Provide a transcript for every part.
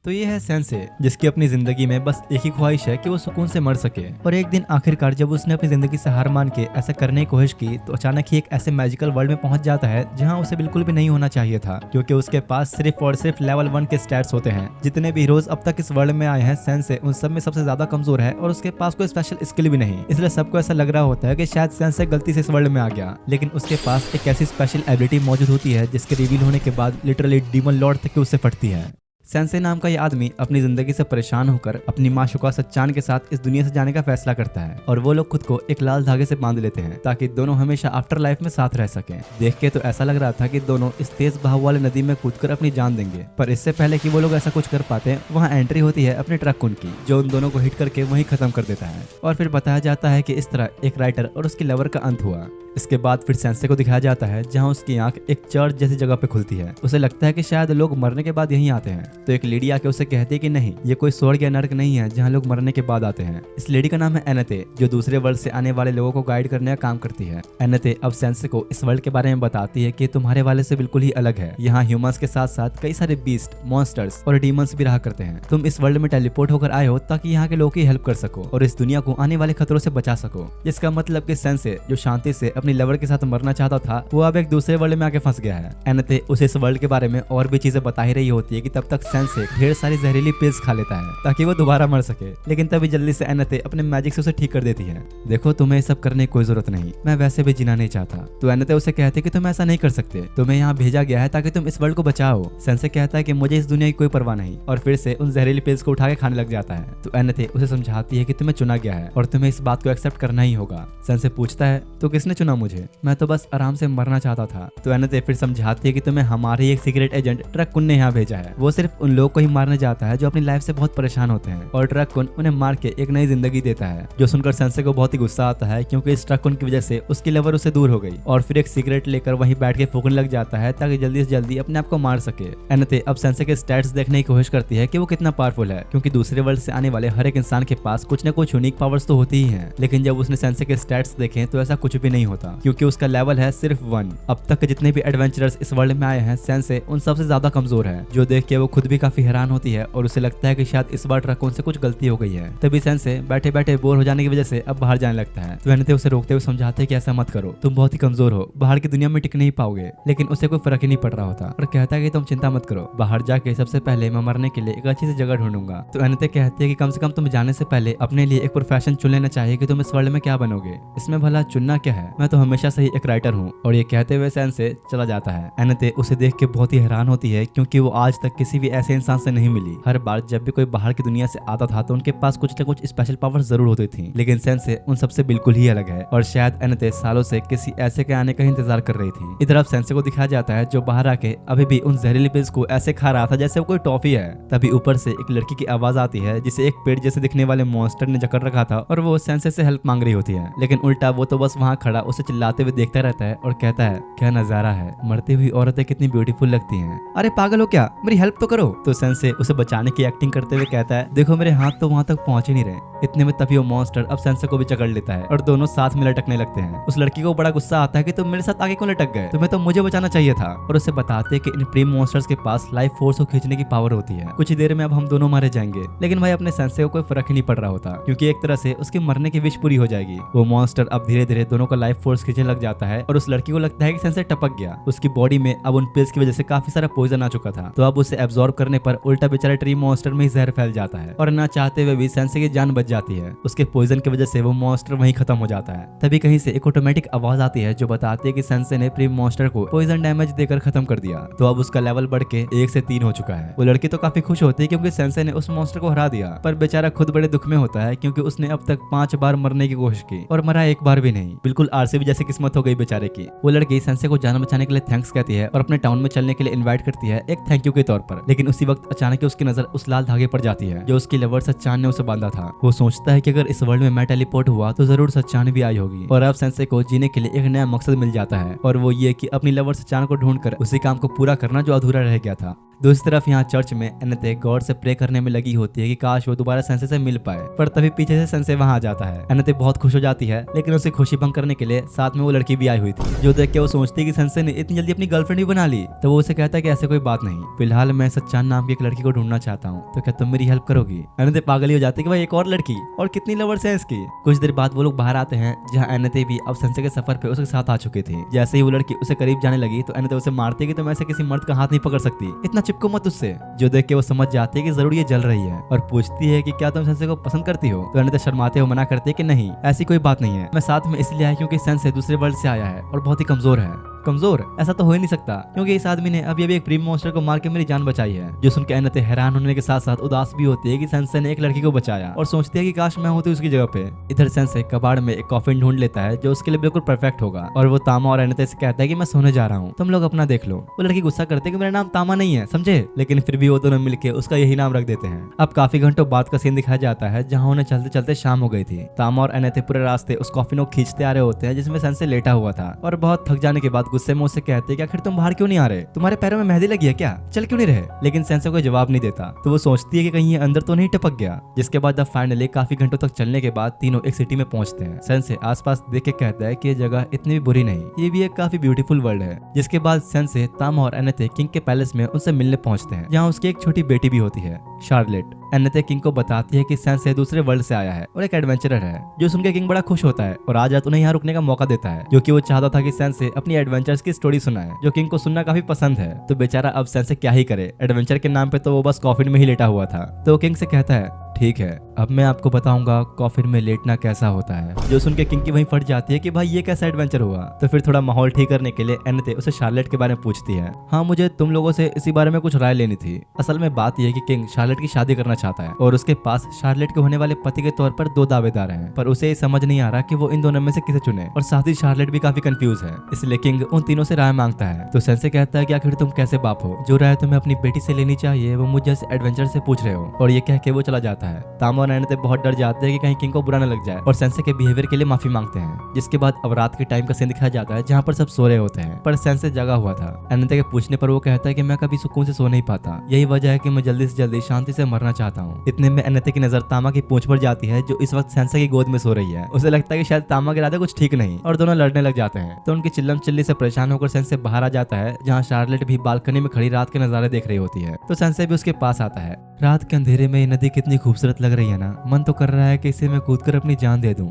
तो ये है सेंसे, जिसकी अपनी जिंदगी में बस एक ही ख्वाहिश है कि वो सुकून से मर सके। और एक दिन आखिरकार जब उसने अपनी जिंदगी से हार मान के ऐसा करने की कोशिश की तो अचानक ही एक ऐसे मैजिकल वर्ल्ड में पहुंच जाता है जहां उसे बिल्कुल भी नहीं होना चाहिए था, क्योंकि उसके पास सिर्फ और सिर्फ लेवल 1 के स्टैट्स होते हैं। जितने भी हीरोज अब तक इस वर्ल्ड में आए हैं, सेंसे उन सब में सबसे ज्यादा कमजोर है और उसके पास कोई स्पेशल स्किल भी नहीं। इसलिए सबको ऐसा लग रहा होता है कि शायद सेंसे गलती से इस वर्ल्ड में आ गया, लेकिन उसके पास एक ऐसी स्पेशल एबिलिटी मौजूद होती है जिसके रिवील होने के बाद लिटरली डीमन लॉर्ड तक उससे फटती है। सेंसे नाम का ये आदमी अपनी जिंदगी से परेशान होकर अपनी माशूका सच्चान के साथ इस दुनिया से जाने का फैसला करता है और वो लोग खुद को एक लाल धागे से बांध लेते हैं ताकि दोनों हमेशा आफ्टर लाइफ में साथ रह सकें। देख के तो ऐसा लग रहा था कि दोनों इस तेज बहाव वाले नदी में कूदकर अपनी जान देंगे, पर इससे पहले कि वो लोग ऐसा कुछ कर पाते वहाँ एंट्री होती है अपने ट्रक कुन की, जो उन दोनों को हिट करके वहीं खत्म कर देता है। और फिर बताया जाता है कि इस तरह एक राइटर और उसकी लवर का अंत हुआ। इसके बाद फिर सेंसे को दिखाया जाता है जहां उसकी आंख एक चर्च जैसी जगह पे खुलती है। उसे लगता है कि शायद लोग मरने के बाद यहीं आते हैं, तो एक लेडी आके उसे कहती है कि नहीं, ये कोई स्वर्ग या नर्क नहीं है जहां लोग मरने के बाद आते हैं। इस लेडी का नाम है एनते, जो दूसरे वर्ल्ड से आने वाले लोगों को गाइड करने का काम करती है। एनते अब सेंसे को इस वर्ल्ड के बारे में बताती है कि तुम्हारे वाले से बिल्कुल ही अलग है। यहाँ ह्यूमंस के साथ साथ कई सारे बीस्ट, मॉन्स्टर्स और डीमंस भी रहा करते हैं। तुम इस वर्ल्ड में टेलीपोर्ट होकर आए हो ताकि यहाँ के लोगों की हेल्प कर सको और इस दुनिया को आने वाले खतरों से बचा सको। जिसका मतलब कि सेंसे, जो शांति से अपनी लवर के साथ चाहता था, वो अब एक दूसरे वर्ल्ड में आके फंस गया है। एनते उसे इस वर्ल्ड के बारे में और भी चीजें बता ही रही होती है कि तब तक सेंसे ढेर सारी जहरीली पिल्स खा लेता है ताकि वो दोबारा मर सके, लेकिन तभी जल्दी से एनते अपने मैजिक से उसे ठीक कर देती है। देखो, तुम्हें सब करने की कोई जरूरत नहीं, मैं वैसे भी जीना नहीं चाहता। तो एनते उसे कहते कि तुम ऐसा नहीं कर सकते, तुम्हें यहाँ भेजा गया है ताकि तुम इस वर्ल्ड को बचाओ। सेंसे कहता है कि मुझे इस दुनिया की कोई परवाह नहीं और फिर से उन जहरीली पिल्स को उठा के खाने लग जाता है। तो एनते उसे समझाती है कि तुम्हें चुना गया है और तुम्हें इस बात को एक्सेप्ट करना ही होगा। सेंसे पूछता है, तो किसने चुना मुझे? मैं तो बस आराम से मरना चाहता था। तो एनते फिर समझाती है कि तुम्हें हमारे एक सीक्रेट एजेंट ट्रक कुन ने यहाँ भेजा है। वो सिर्फ उन लोगों को ही मारने जाता है जो अपनी लाइफ से बहुत परेशान होते हैं और ट्रक कुन उन्हें मार के एक नई जिंदगी देता है। जो सुनकर सेंसे को बहुत ही गुस्सा आता है, क्योंकि इस ट्रक कुन की वजह से उसकी लवर उससे दूर हो गई और फिर एक सिगरेट लेकर वहीं बैठ के फूकने लग जाता है ताकि जल्दी से जल्दी अपने आप को मार सके। एनते अब सेंसे के स्टैट्स देखने की कोशिश करती है कि वो कितना पावरफुल है, क्योंकि दूसरे वर्ल्ड से आने वाले हर एक इंसान के पास कुछ न कुछ यूनिक पावर्स तो होती ही हैं। लेकिन जब उसने सेंसे के स्टैट्स देखे तो ऐसा कुछ भी नहीं होता, क्योंकि उसका लेवल है सिर्फ 1। अब तक के जितने भी एडवेंचरर्स इस वर्ल्ड में आए हैं, सेंसे उन सबसे ज्यादा कमजोर है, जो देख के वो खुद भी काफी हैरान होती है और उसे लगता है कि शायद इस बार ट्रकों से कुछ गलती हो गई है। तभी सेंसे बैठे बैठे बोर हो जाने की वजह से अब बाहर जाने लगता है। तो एनते उसे रोकते हुए समझाते हैं कि ऐसा मत करो, तुम बहुत ही कमजोर हो, बाहर की दुनिया में टिक नहीं पाओगे। लेकिन उसे कोई फर्क ही नहीं पड़ रहा होता और कहता है कि तुम चिंता मत करो, बाहर जाके सबसे पहले मैं मरने के लिए एक अच्छी सी जगह ढूंढूंगा। तो एनते कहती है कि कम से कम तुम जाने से पहले अपने लिए एक प्रोफेशन चुन लेना चाहिए कि तुम इस वर्ल्ड में क्या बनोगे। इसमें भला चुनना क्या है, मैं तो हमेशा से ही एक राइटर हूँ। और ये कहते हुए सेंसे चला जाता है। एनते उसे देख के बहुत ही हैरान होती है, क्योंकि वो आज तक किसी भी ऐसे इंसान से नहीं मिली। हर बार जब भी कोई बाहर की दुनिया से आता था तो उनके पास कुछ न कुछ स्पेशल पावर जरूर होती थी, लेकिन सेंसे उन सबसे बिल्कुल ही अलग है और शायद एनते सालों से किसी ऐसे के आने का इंतजार कर रही थी। इधर अब सेंसे को दिखाया जाता है जो बाहर आके अभी भी उन जहरीली पिल्स को ऐसे खा रहा था जैसे वो कोई टॉफी है। तभी ऊपर से एक लड़की की आवाज आती है जिसे एक पेड़ जैसे दिखने वाले मॉन्स्टर ने जकड़ रखा था और वो सेंसे से हेल्प मांग रही होती है, लेकिन उल्टा वो तो बस वहाँ खड़ा उसे चिल्लाते हुए देखता रहता है और कहता है, क्या नजारा है, मरती हुई औरतें कितनी ब्यूटीफुल लगती हैं, अरे पागल हो क्या, मेरी हेल्प तो करो। तो सेंसे उसे बचाने की एक्टिंग करते हुए कहता है, देखो मेरे हाथ तो वहाँ तक पहुंच ही नहीं रहे। इतने में तभी वो मॉन्स्टर अब सेंसे को भी जकड़ लेता है और दोनों साथ में लटकने लगते हैं। उस लड़की को बड़ा गुस्सा आता है कि तुम मेरे साथ आगे क्यों लटक गए, तुम्हें तो मुझे बचाना चाहिए था। और उसे बताते हैं कि इन प्रीम मॉन्स्टर्स के पास लाइफ फोर्स को खींचने की पावर होती है, कुछ ही देर में अब हम दोनों मारे जाएंगे। लेकिन भाई अपने सेंसे को कोई फर्क ही नहीं पड़ रहा होता, क्योंकि एक तरह से उसकी मरने की विश पूरी हो जाएगी। वो मॉन्स्टर अब धीरे धीरे दोनों का लाइफ फोर्स खींचने लग जाता है और उस लड़की को लगता है कि सेंसे टपक गया। उसकी बॉडी में अब उन पिल्स की वजह से काफी सारा पॉइजन आ चुका था, तो अब उसे एब्जॉर्ब करने पर उल्टा बेचारा ट्री मॉन्स्टर में ही जहर फैल जाता है और ना चाहते हुए भी सेंसे की जान बच जाती है। उसके पॉइजन की वजह से वो मॉन्स्टर वहीं खत्म हो जाता है। तभी कहीं से एक ऑटोमेटिक आवाज आती है जो बताती है कि सेंसे ने प्री मॉन्स्टर को पॉइजन डैमेज देकर खत्म कर दिया। तो अब उसका लेवल बढ़ के 1 से 3 हो चुका है। वो लड़की तो काफी खुश होती है क्योंकि सेंसे ने उस मॉन्स्टर को हरा दिया, पर बेचारा खुद बड़े दुख में होता है क्योंकि उसने अब तक 5 बार मरने की कोशिश की और मरा एक बार भी नहीं। बिल्कुल आरसीबी जैसी किस्मत हो गई बेचारे की। वो लड़की सेंसे को जान बचाने के लिए थैंक्स कहती है और अपने टाउन में चलने के लिए इन्वाइट करती है एक थैंक यू के तौर पर। लेकिन उसी वक्त अचानक उसकी नजर उस लाल धागे पर जाती है जो उसकी लवर सच्चान ने उसे बांधा था। वो सोचता है कि अगर इस वर्ल्ड में मैं टेलीपोर्ट हुआ तो जरूर सच्चान भी आई होगी और अब सेंसे को जीने के लिए एक नया मकसद मिल जाता है और वो ये कि अपनी लवर सच्चान को ढूंढकर उसी काम को पूरा करना जो अधूरा रह गया था। दूसरी तरफ यहाँ चर्च में एनेते गॉड से प्रे करने में लगी होती है कि काश वो दोबारा सेंसे से मिल पाए, पर तभी पीछे से सेंसे वहाँ आ जाता है। एनेते बहुत खुश हो जाती है, लेकिन उसे खुशी भंग करने के लिए साथ में वो लड़की भी आई हुई थी, जो देख के वो सोचती है कि सेंसे ने इतनी जल्दी अपनी गर्लफ्रेंड भी बना ली। तो वो उसे कहता है कि ऐसे कोई बात नहीं, फिलहाल मैं सच्चान नाम की एक लड़की को ढूंढना चाहता हूँ, तो क्या तुम मेरी हेल्प करोगी? एनेते पागल ही हो जाती है कि भाई एक और लड़की, और कितनी लवर्स है इसकी। कुछ देर बाद वो लोग बाहर आते हैं, जहाँ एनेते भी अब सेंसे के सफर पे उसके साथ आ चुकी थी। जैसे ही वो लड़की उसे करीब जाने लगी तो एनेते उसे मारती है कि तुम ऐसे किसी मर्द का हाथ नहीं पकड़ सकती, इतना चिपको मत उससे। जो देख के वो समझ जाती है कि जरूर ये जल रही है, और पूछती है कि क्या तुम सेंसे को पसंद करती हो? तो एनेते शर्माते हुए मना करती है कि नहीं, ऐसी कोई बात नहीं है, मैं साथ में इसलिए आया क्योंकि सेंसे दूसरे वर्ल्ड से आया है और बहुत ही कमजोर है। कमजोर? ऐसा तो हो ही नहीं सकता, क्योंकि इस आदमी ने अभी अभी एक प्रीम मॉन्स्टर को मार के मेरी जान बचाई है। जो सुन के एनेते हैरान होने के साथ साथ उदास भी होती है कि सेंसे ने एक लड़की को बचाया, और सोचती है कि काश मैं होती उसकी जगह पे। इधर सेंसे कबाड़ में एक कॉफिन ढूंढ लेता है जो उसके लिए बिल्कुल परफेक्ट होगा, और वो तामा और एनेते से कहता है कि मैं सोने जा रहा हूँ, तुम लोग अपना देख लो। वो लड़की गुस्सा करती है कि मेरा नाम तामा नहीं है, समझे? लेकिन फिर भी वो दोनों मिलकर उसका यही नाम रख देते हैं। अब काफी घंटों बाद का सीन दिखाया जाता है, जहाँ उन्हें चलते चलते शाम हो गई थी। तामा और एनेते पूरे रास्ते उस कॉफिन को खींचते आ रहे होते हैं जिसमें सेंसे लेटा हुआ था, और बहुत थक जाने के बाद गुस्से में उससे कहते कि आखिर तुम बाहर क्यों नहीं आ रहे? तुम्हारे पैरों में मेहंदी लगी है क्या? चल क्यों नहीं रहे? लेकिन सेंसे कोई जवाब नहीं देता, तो वो सोचती है कि कहीं ये अंदर तो नहीं टपक गया। जिसके बाद अब फाइनली काफी घंटों तक चलने के बाद तीनों एक सिटी में पहुंचते हैं। सेंसे आसपास देख के कहता है कि ये जगह इतनी भी बुरी नहीं, ये भी एक काफी ब्यूटीफुल वर्ल्ड है। जिसके बाद सेंसे, तामा और एनेते किंग के पैलेस में उनसे मिलने पहुंचते हैं, जहाँ उसकी एक छोटी बेटी भी होती है, शार्लेट। एनेते किंग को बताती है कि सेंसे दूसरे वर्ल्ड से आया है और एक एडवेंचरर है, जो सुनकर किंग बड़ा खुश होता है और आज रात उन्हें यहाँ रुकने का मौका देता है, जो कि वो चाहता था कि सेंसे अपनी एडवेंचर्स की स्टोरी सुनाए, जो किंग को सुनना काफी पसंद है। तो बेचारा अब सेंसे क्या ही करे, एडवेंचर के नाम पे तो वो बस कॉफिन में ही लेटा हुआ था। तो किंग से कहता है ठीक है, अब मैं आपको बताऊंगा कॉफिन में लेटना कैसा होता है। जो सुन के किंग की वहीं फट जाती है कि भाई ये कैसा एडवेंचर हुआ। तो फिर थोड़ा माहौल ठीक करने के लिए एनेते उसे शार्लेट के बारे में पूछती है। हाँ, मुझे तुम लोगों से इसी बारे में कुछ राय लेनी थी। असल में बात यह है कि किंग शार्लेट की शादी करना चाहता है और उसके पास शार्लेट के होने वाले पति के तौर पर 2 दावेदार हैं, पर उसे ये समझ नहीं आ रहा कि वो इन दोनों में से किसे चुने, और साथ ही शार्लेट भी काफी कंफ्यूज है। इसलिए किंग उन तीनों से राय मांगता है। तो सेंसे कहता है कि आखिर तुम कैसे बाप हो, जो राय तुम्हें अपनी बेटी से लेनी चाहिए वो मुझ जैसे एडवेंचर से पूछ रहे हो। और ये कह के वो चला जाता है। तामा और एनेते बहुत डर जाते हैं कि कहीं किंग को बुरा न लग जाए, और सेंसे के बिहेवियर के लिए माफी मांगते हैं। जिसके बाद अब रात के टाइम का सीन दिखाया जाता है, जहाँ पर सब सो रहे होते हैं, पर सेंसे जगा हुआ था। एनेते के पूछने पर वो कहता है कि मैं कभी सुकून से सो नहीं पाता, यही वजह है कि मैं जल्दी से जल्दी शांति से मरना चाहता हूँ। इतने में एनेते की नजर तामा की पूंछ पर जाती है, जो इस वक्त सेंसे की गोद में सो रही है। उसे लगता है कि शायद तामा के इरादे कुछ ठीक नहीं, और दोनों लड़ने लग जाते हैं। तो उनकी चिल्लम चिल्ली से परेशान होकर सेंसे बाहर आ जाता है, जहाँ शार्लेट भी बालकनी में खड़ी रात के नजारे देख रही होती है। तो सेंसे भी उसके पास आता है। रात के अंधेरे में ये नदी कितनी खूबसूरत लग रही है ना, मन तो कर रहा है कि इसे मैं कूदकर अपनी जान दे दूं।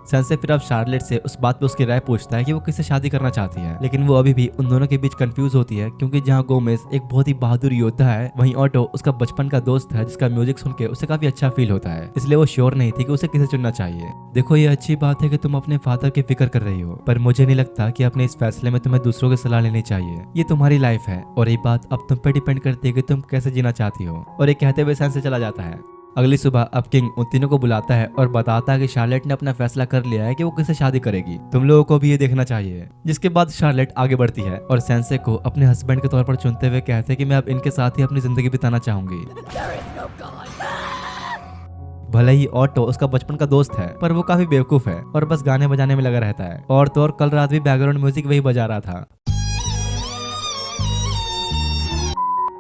सेंसे फिर अब शार्लेट से उस बात पे उसकी राय पूछता है कि वो किससे शादी करना चाहती है, लेकिन वो अभी भी उन दोनों के बीच कंफ्यूज होती है, क्योंकि जहाँ गोमेज एक बहुत ही बहादुर योद्धा है, वहीं ऑटो उसका बचपन का दोस्त है, जिसका म्यूजिक सुन के उसे काफी अच्छा फील होता है। इसलिए वो श्योर नहीं थी कि उसे किसे चुनना चाहिए। देखो, ये अच्छी बात है कि तुम अपने फादर की फिक्र कर रही हो, पर मुझे नहीं लगता कि अपने इस फैसले में तुम्हें दूसरों की सलाह लेनी चाहिए। ये तुम्हारी लाइफ है और ये बात अब तुम पे डिपेंड करती है कि तुम कैसे जीना चाहती हो। और ये कहते हुए सेंसे चला जाता है। अगली सुबह अब किंग उन तीनों को बुलाता है और बताता है कि शार्लेट ने अपना फैसला कर लिया है कि वो किससे शादी करेगी, तुम लोगों को भी ये देखना चाहिए। जिसके बाद शार्लेट आगे बढ़ती है और सेंसे को अपने हस्बैंड के तौर पर चुनते हुए कहते हैं कि मैं अब इनके साथ ही अपनी जिंदगी बिताना चाहूंगी। भले ही ऑटो उसका बचपन का दोस्त है, पर वो काफी बेवकूफ है और बस गाने बजाने में लगा रहता है। और तो और कल रात भी बैकग्राउंड म्यूजिक वही बजा रहा था।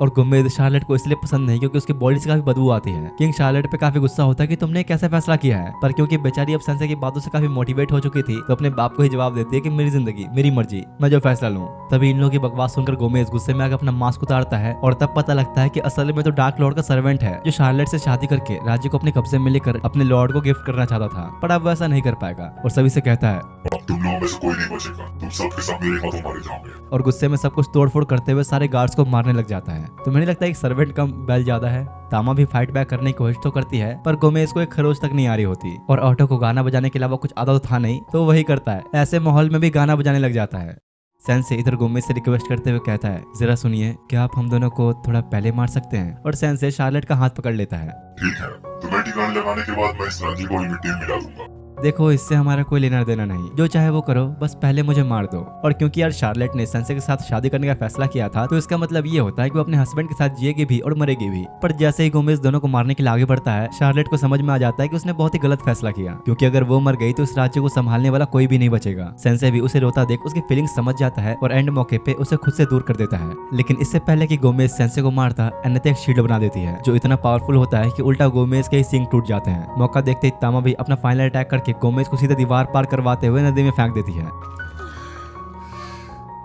और गुम्मेद शार्लेट को इसलिए पसंद नहीं क्योंकि उसकी बॉडी से काफी बदबू आती है। किंग शार्लेट पे काफी गुस्सा होता है कि तुमने कैसा फैसला किया है, पर क्योंकि बेचारी अब सेंसे की बातों से काफी मोटिवेट हो चुकी थी, तो अपने बाप को ही जवाब देती है कि मेरी जिंदगी मेरी मर्जी, मैं जो फैसला लूं। तभी इन लोगों की बकवास सुनकर गोमेज गुस्से में आकर अपना मास्क उतारता है, और तब पता लगता है कि असल में तो डार्क लॉर्ड का सर्वेंट है, जो शार्लेट से शादी करके राज्य को अपने कब्जे में लेकर अपने लॉर्ड को गिफ्ट करना चाहता था, पर अब वैसा नहीं कर पाएगा। और सभी से कहता है तुम लोगों में से कोई नहीं बचेगा, तुम सबके सब मेरे हाथों मारे जाओगे। और गुस्से में सब कुछ तोड़फोड़ करते हुए सारे गार्ड्स को मारने लग जाता है। तो मुझे लगता है सर्वेंट कम बैल ज्यादा है। तामा भी फाइट बैक करने की कोशिश तो करती है, पर गोमेज को एक खरोच तक नहीं आ रही होती, और ऑटो को गाना बजाने के अलावा कुछ आता तो था नहीं, तो वही करता है। ऐसे माहौल में भी गाना बजाने लग जाता है। सेंसे इधर गोमेज से रिक्वेस्ट करते हुए कहता है, जरा सुनिए, क्या आप हम दोनों को थोड़ा पहले मार सकते हैं? और सेंसे शार्लेट का हाथ पकड़ लेता है। ठीक है, तुम्हें ठिकाने लगाने के बाद मैं इस राज्य को मिट्टी में मिला दूंगा। देखो इससे हमारा कोई लेना देना नहीं, जो चाहे वो करो, बस पहले मुझे मार दो। और क्योंकि यार शार्लेट ने सेंसे के साथ शादी करने का फैसला किया था, तो इसका मतलब ये होता है कि वो अपने हस्बैंड के साथ जिएगी भी और मरेगी भी। पर जैसे ही गोमेज दोनों को मारने के लिए आगे बढ़ता है, शार्लेट को समझ में आ जाता है कि उसने बहुत ही गलत फैसला किया, क्योंकि अगर वो मर गई तो इस राज्य को संभालने वाला कोई भी नहीं बचेगा। सेंसे भी उसे रोता देख उसकी फीलिंग्स समझ जाता है और एंड मौके पे उसे खुद से दूर कर देता है। लेकिन इससे पहले कि गोमेज सेंसे को मारता, एनेते एक शील्ड बना देती है जो इतना पावरफुल होता है कि उल्टा गोमेज के ही सींग टूट जाते हैं। मौका देखते ही तामा भी अपना फाइनल अटैक करके गोमेज को सीधे दीवार पार करवाते हुए नदी में फेंक देती है।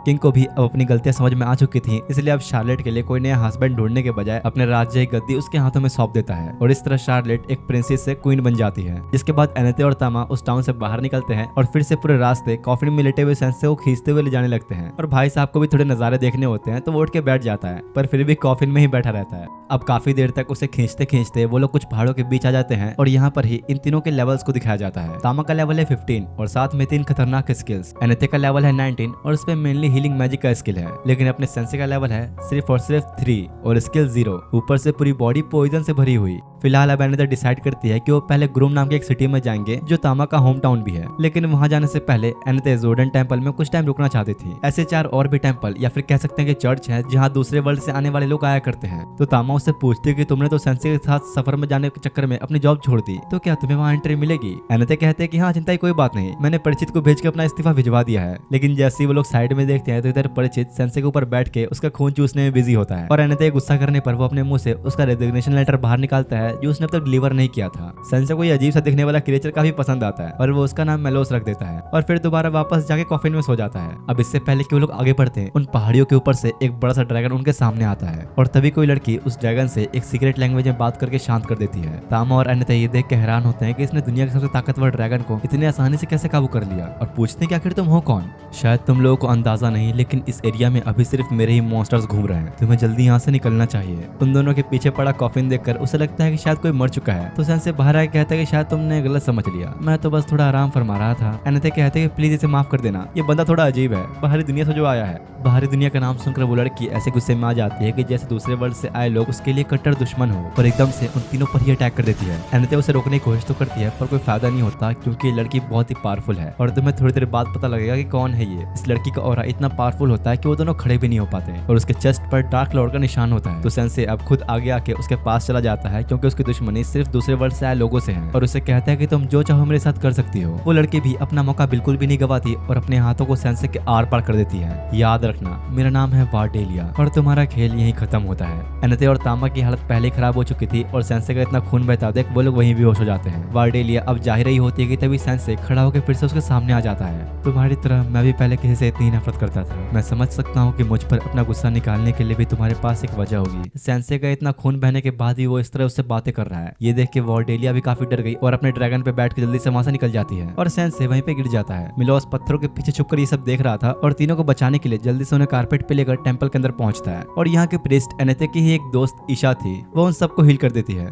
किंग को भी अब अपनी गलतियां समझ में आ चुकी थी, इसलिए अब शार्लेट के लिए कोई नया हस्बैंड ढूंढने के बजाय अपने राज्य की गद्दी उसके हाथों में सौंप देता है और इस तरह शार्लेट एक प्रिंसेस से क्वीन बन जाती है। जिसके बाद एनेते और तामा उस टाउन से बाहर निकलते हैं और फिर से पूरे रास्ते कॉफिन में लेटे हुए सेंसे को खींचते हुए ले जाने लगते हैं। और भाई साहब को भी थोड़े नजारे देखने होते हैं, तो वो उठ के बैठ जाता है, पर फिर भी कॉफिन में ही बैठा रहता है। अब काफी देर तक उसे खींचते खींचते वो लोग कुछ पहाड़ों के बीच आ जाते हैं और यहाँ पर ही इन तीनों के लेवल्स को दिखाया जाता है। तामा का लेवल है 15 और साथ में 3 खतरनाक स्किल्स। एनेते का लेवल है 19 और उसपे मेनली हीलिंग मैजिक का स्किल है, लेकिन अपने सेंसे का लेवल है सिर्फ और सिर्फ 3 और स्किल 0, ऊपर से पूरी बॉडी पॉइजन से भरी हुई। फिलहाल अब एनेते डिसाइड करती है कि वो पहले ग्रूम नाम के एक सिटी में जाएंगे जो तामा का होम टाउन भी है, लेकिन वहां जाने से पहले एनेते जोर्डन टेंपल में कुछ टाइम रुकना चाहती थी। ऐसे 4 और भी टेंपल या फिर कह सकते हैं कि चर्च है जहाँ दूसरे वर्ल्ड से आने वाले लोग आया करते हैं। तो तामा उससे पूछती है कि तुमने तो सेंसे के साथ सफर में जाने के चक्कर में अपनी जॉब छोड़ दी, तो क्या तुम्हें वहाँ एंट्री मिलेगी? एनेते कहते हैं कि हाँ चिंता की कोई बात नहीं, मैंने परिचित को भेज के अपना इस्तीफा भिजवा दिया है। लेकिन जैसे ही वो लोग साइड में देखते हैं तो इधर परिचित सेंसे के ऊपर बैठ के उसका खून चूसने में बिजी होता है और एनेते गुस्सा करने पर वो अपने मुंह से उसका रेजिग्नेशन लेटर बाहर निकालता है जो उसने अब तक डिलीवर नहीं किया था। सेंसे को ये अजीब सा दिखने वाला क्रिएचर काफी पसंद आता है और वो उसका नाम मेलोस रख देता है और फिर दोबारा वापस जाके कॉफिन में सो जाता है। अब इससे पहले कि वो लोग आगे बढ़ते हैं, उन पहाड़ियों के ऊपर से एक बड़ा सा ड्रैगन उनके सामने आता है और तभी कोई लड़की उस ड्रैगन से एक सीक्रेट लैंग्वेज में बात करके शांत कर देती है। तामा और एनेते ये देख के हैरान होते हैं कि इसने दुनिया के सबसे ताकतवर ड्रैगन को इतनी आसानी से कैसे काबू कर लिया और पूछते हैं कि आखिर तुम हो कौन? शायद तुम लोगों को अंदाजा नहीं, लेकिन इस एरिया में अभी सिर्फ मेरे ही मॉन्स्टर्स घूम रहे हैं, तुम्हें जल्दी यहाँ से निकलना चाहिए। उन दोनों के पीछे पड़ा कॉफिन देखकर उसे लगता है कि शायद कोई मर चुका है, तो सेंसे बाहर आके कहता है कि शायद तुमने गलत समझ लिया, मैं तो बस थोड़ा आराम फरमा रहा था। एनेते कहते हैं कि प्लीज इसे माफ कर देना, ये बंदा थोड़ा अजीब है, बाहरी दुनिया से जो आया है। बाहरी दुनिया का नाम सुनकर वो लड़की ऐसे गुस्से में आ जाती है कि जैसे दूसरे वर्ल्ड से आए लोग उसके लिए कट्टर दुश्मन हो और एकदम से उन तीनों पर ही अटैक कर देती है। एनेते उसे रोकने की कोशिश तो करती है पर कोई फायदा नहीं होता, क्योंकि ये लड़की बहुत ही पावरफुल है और तुम्हें थोड़ी देर बाद पता लगेगा कि कौन है ये। इस लड़की का ऑरा इतना पावरफुल होता है कि वो दोनों खड़े भी नहीं हो पाते और उसके चेस्ट पर डार्क लॉर्ड का निशान होता है। तो सेंसे अब खुद आगे आके उसके पास चला जाता है, क्योंकि उसकी दुश्मनी सिर्फ दूसरे वर्ल्ड से आए लोगों से है और उसे कहता है कि तुम जो चाहो मेरे साथ कर सकती हो। वो लड़की भी अपना मौका बिल्कुल भी नहीं गवाती और अपने हाथों को सेंसे के आर पार कर देती है। याद रखना, मेरा नाम है वार्डेलिया और तुम्हारा खेल यहीं खत्म होता है। एनेते और तामा की हालत पहले ही खराब हो चुकी थी और सेंसे का इतना खून बहता देख वो लोग वहीं बेहोश हो जाते हैं। वार्डेलिया अब जाहिर ही होती है कि तभी सेंसे खड़ा होकर फिर से उसके सामने आ जाता है। तुम्हारी तरह मैं भी पहले किसी से इतनी नफरत करता था, मैं समझ सकता हूँ कि मुझ पर अपना गुस्सा निकालने के लिए भी तुम्हारे पास एक वजह होगी। सेंसे का इतना खून बहने के बाद भी वो इस तरह उससे बातें कर रहा है। ये देख के वार्डेलिया भी काफी डर गई और अपने ड्रैगन पे बैठ के जल्दी से वहां से निकल जाती है और सेंसे वहीं पे गिर जाता है। मिलोस पत्थरों के पीछे छुपकर ये सब देख रहा था और तीनों को बचाने के लिए जल्दी से उन्हें कारपेट पे लेकर टेंपल के अंदर पहुंचता है और यहाँ के प्रीस्ट एनेते की ही एक दोस्त ईशा थी, वो उन सबको हील कर देती है।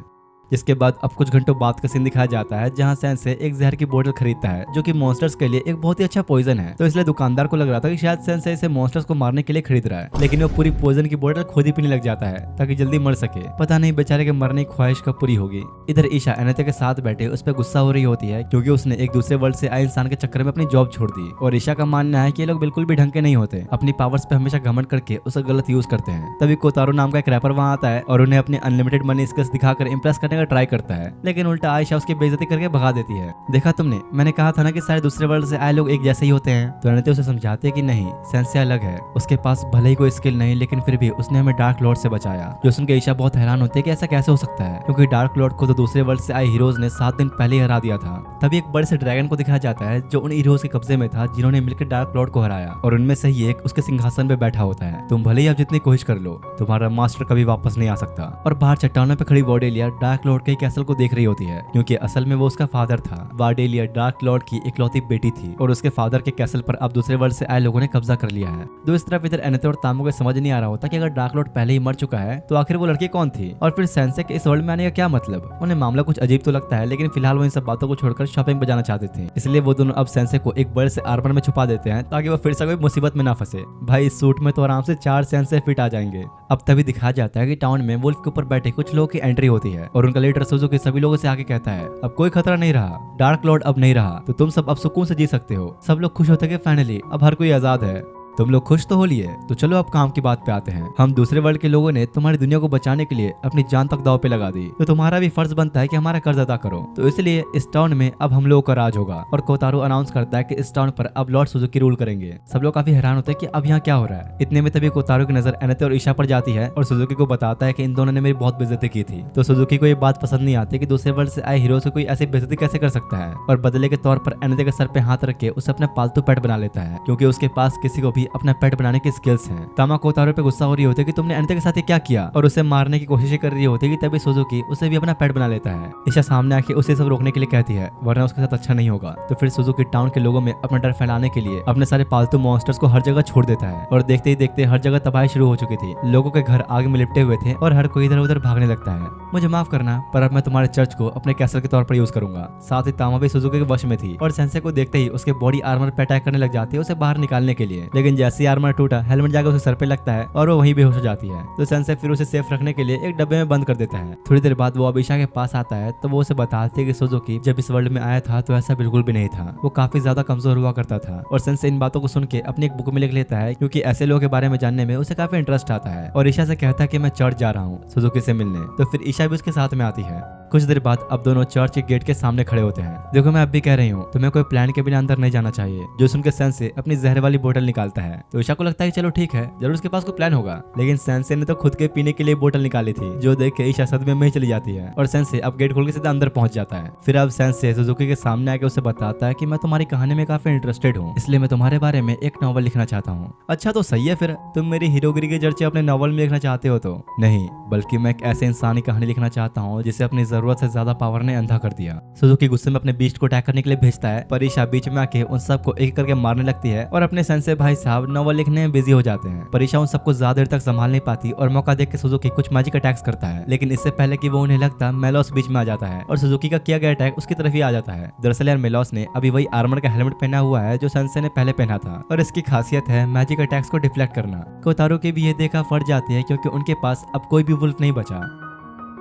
जिसके बाद अब कुछ घंटों बाद का सीन दिखाया जाता है जहां सेंसे एक जहर की बोतल खरीदता है जो कि मॉन्स्टर्स के लिए एक बहुत ही अच्छा पॉइजन है। तो इसलिए दुकानदार को लग रहा था कि शायद सेंसे इसे मॉन्स्टर्स को मारने के लिए खरीद रहा है, लेकिन वो पूरी पॉइजन की बोतल खुद ही पीने लग जाता है ताकि जल्दी मर सके। पता नहीं बेचारे के मरने की ख्वाहिश कब पूरी होगी। इधर ईशा एनेते के साथ बैठे उस पर गुस्सा हो रही होती है क्योंकि उसने एक दूसरे वर्ल्ड से आए इंसान के चक्कर में अपनी जॉब छोड़ दी और ईशा का मानना है कि ये लोग बिल्कुल भी ढंग के नहीं होते, अपनी पावर्स पे हमेशा घमंड करके उसे गलत यूज करते हैं। तभी कोतारो नाम का एक रैपर वहां आता है और उन्हें अपने अनलिमिटेड मनी स्किल्स दिखाकर इंप्रेस करने का ट्राई करता है, लेकिन उल्टा आयशा उसकी बेइज्जती करके भगा देती है। देखा तुमने, मैंने कहा था ना कि सारे दूसरे वर्ल्ड से आए लोग एक जैसे ही होते हैं। तो एनेते उसे समझाते कि नहीं, सेंसे अलग है, उसके पास भले ही कोई स्किल नहीं लेकिन फिर भी उसने हमें डार्क लॉर्ड से बचाया। जो सुनकर ईशा बहुत हैरान होती है कि ऐसा कैसे हो सकता है, क्योंकि डार्क लॉर्ड को तो दूसरे वर्ल्ड से आए हीरोज ने 7 दिन पहले ही हरा दिया था। तभी एक बड़े से ड्रैगन को दिखाया जाता है जो उन हीरोज के कब्जे में था जिन्होंने मिलकर डार्क लॉर्ड को हराया और उनमें से ही एक उसके सिंहासन पे बैठा होता है। तुम भले ही अब जितनी कोशिश कर लो, तुम्हारा मास्टर कभी वापस नहीं आ सकता। और बाहर चट्टानों पे खड़ी वार्डेलिया डार्क लॉर्ड के कैसल को देख रही होती है, क्योंकि असल में वो उसका फादर था। वार्डेलिया डार्क लॉर्ड की इकलौती बेटी थी और उसके फादर के कैसल पर अब दूसरे वर्ल्ड से आए लोगों ने कब्जा कर लिया है। तो इस तरफ इधर एनेते और तामो को समझ नहीं आ रहा होता कि अगर डार्क लॉर्ड पहले ही मर चुका है तो आखिर वो लड़की कौन थी और फिर सेंसे के इस वर्ल्ड में आने का क्या मतलब। उन्हें मामला कुछ अजीब तो लगता है, लेकिन फिलहाल वो इन सब बातों को छोड़कर शॉपिंग पे जाना चाहते थे, इसलिए वो दोनों अब सेंसे को एक बड़े से आर्मर में छुपा देते हैं ताकि वो फिर से कोई मुसीबत में ना फंसे। भाई इस सूट में तो आराम से 4 सेंसे फिट आ जाएंगे। अब तभी दिखाया जाता है कि टाउन में वुल्फ के ऊपर बैठे कुछ लोगों की एंट्री होती है और उनका का लीडर सुजुकी सभी लोगों से आके कहता है अब कोई खतरा नहीं रहा, डार्क लॉर्ड अब नहीं रहा, तो तुम सब अब सुकून से जी सकते हो। सब लोग खुश होते कि फाइनली अब हर कोई आजाद है। तुम लोग खुश तो हो लिए, तो चलो अब काम की बात पे आते हैं। हम दूसरे वर्ल्ड के लोगों ने तुम्हारी दुनिया को बचाने के लिए अपनी जान तक दांव पे लगा दी, तो तुम्हारा भी फर्ज बनता है कि हमारा कर्ज अदा करो। तो इसलिए इस टाउन में अब हम लोगों का राज होगा। और कोतारो अनाउंस करता है कि इस टाउन पर अब लॉर्ड सुजुकी रूल करेंगे। सब लोग काफी हैरान होते हैं कि अब यहाँ क्या हो रहा है। इतने में तभी कोतारो की नजर एनेते और ईशा पर जाती है और सुजुकी को बताता है कि इन दोनों ने मेरी बहुत बेइज्जती की थी। तो सुजुकी को ये बात पसंद नहीं आती कि दूसरे वर्ल्ड से आए हीरो से कोई ऐसी बेइज्जती कैसे कर सकता है, और बदले के तौर पर एनेते के सर पे हाथ रख के उसे अपना पालतू पेट बना लेता है, क्योंकि उसके पास किसी को भी अपना पेट बनाने की स्किल्स हैं। तामा कोतारो पे गुस्सा हो रही होती है कि तुमने एनेते के साथ ये क्या किया, और उसे मारने की कोशिश कर रही होती है कि तभी सुजुकी उसे भी अपना पेट बना लेता है। ईशा सामने आके उसे सब रोकने के लिए कहती है, वरना उसके साथ अच्छा नहीं होगा। तो फिर सुजुकी टाउन के लोगों में अपना डर फैलाने के लिए अपने सारे पालतू मॉन्स्टर्स को हर जगह छोड़ देता है, और देखते ही देखते हर जगह तबाही शुरू हो चुकी थी। लोगों के घर आग में लिपटे हुए थे और हर कोई इधर उधर भागने लगता है। मुझे माफ करना, पर अब मैं तुम्हारे चर्च को अपने कैसल के तौर पर यूज करूंगा। साथ ही तामा भी सुजुकी के वश में थी और सेंसे को देखते ही उसके बॉडी आर्मर पे अटैक करने लग जाती है उसे बाहर निकालने के लिए। लेकिन जैसे ही आर्मर टूटा, हेलमेट जाकर उसके सर पे लगता है और वो वहीं बेहोश हो जाती है। तो सेंसे फिर उसे सेफ रखने के लिए एक डब्बे में बंद कर देता है। थोड़ी देर बाद वो अभिषा के पास आता है तो वो उसे बताती है कि सुजुकी जब इस वर्ल्ड में आया था तो ऐसा बिल्कुल भी नहीं था, वो काफी ज्यादा कमजोर हुआ करता था। और सेंसे इन बातों को सुन के अपनी एक बुक में लिख लेता है, क्योंकि ऐसे लोगों के बारे में जानने में उसे काफी इंटरेस्ट आता है। और ईशा से कहता है कि मैं चर्च जा रहा हूँ सुजुकी से मिलने। तो फिर ईशा भी उसके साथ में आती है। कुछ देर बाद अब दोनों चर्च के गेट के सामने खड़े होते हैं। देखो मैं अब भी कह रही हूँ, तुम्हें कोई प्लान के बिना अंदर नहीं जाना चाहिए। जो सुनकर सेंसे अपनी जहर वाली बोतल निकालता है। तो ईशा को लगता है चलो ठीक है, जरूर उसके पास कोई प्लान होगा। लेकिन सेंसे ने तो खुद के पीने के लिए बोतल निकाली थी, जो देख के ईशा सदमे में ही चली जाती है। और सेंसे अब गेट खोल के सीधा अंदर पहुंच जाता है। फिर अब सेंसे सुजुकी के सामने आके उसे बताता है कि मैं तुम्हारी कहानी में काफी इंटरेस्टेड हूँ, इसलिए मैं तुम्हारे बारे में एक नॉवल लिखना चाहता हूँ। अच्छा तो सही है, फिर तुम मेरी हीरोगिरी के चर्चे अपने नॉवल में लिखना चाहते हो? तो नहीं, बल्कि मैं एक ऐसे इंसान की कहानी लिखना चाहता हूँ जिसे अपनी जरूरत से ज्यादा पावर ने अंधा कर दिया। सुजुकी गुस्से में अपने बीस्ट को अटैक करने के लिए भेजता है, पर ईशा बीच में आके उन सबको एक करके मारने लगती है और अपने सेंसे भाई साहब नॉवल लिखने में बिजी हो जाते हैं। पर ईशा उन सबको ज्यादा देर तक संभाल नहीं पाती और मौका देख के सुजुकी कुछ मैजिक अटैक्स करता है। लेकिन इससे पहले कि वो उन्हें लगता, मेलोस बीच में आ जाता है और सुजुकी का किया गया अटैक उसकी तरफ ही आ जाता है। दरअसल यार मेलोस ने अभी वही आर्मर का हेलमेट पहना हुआ है जो सेंसे ने पहले पहना था, और इसकी खासियत है मैजिक अटैक्स को डिफ्लेक्ट करना। कोतारो की भी ये देखा फट जाती है, क्योंकि उनके पास अब कोई भी वुल्फ नहीं बचा।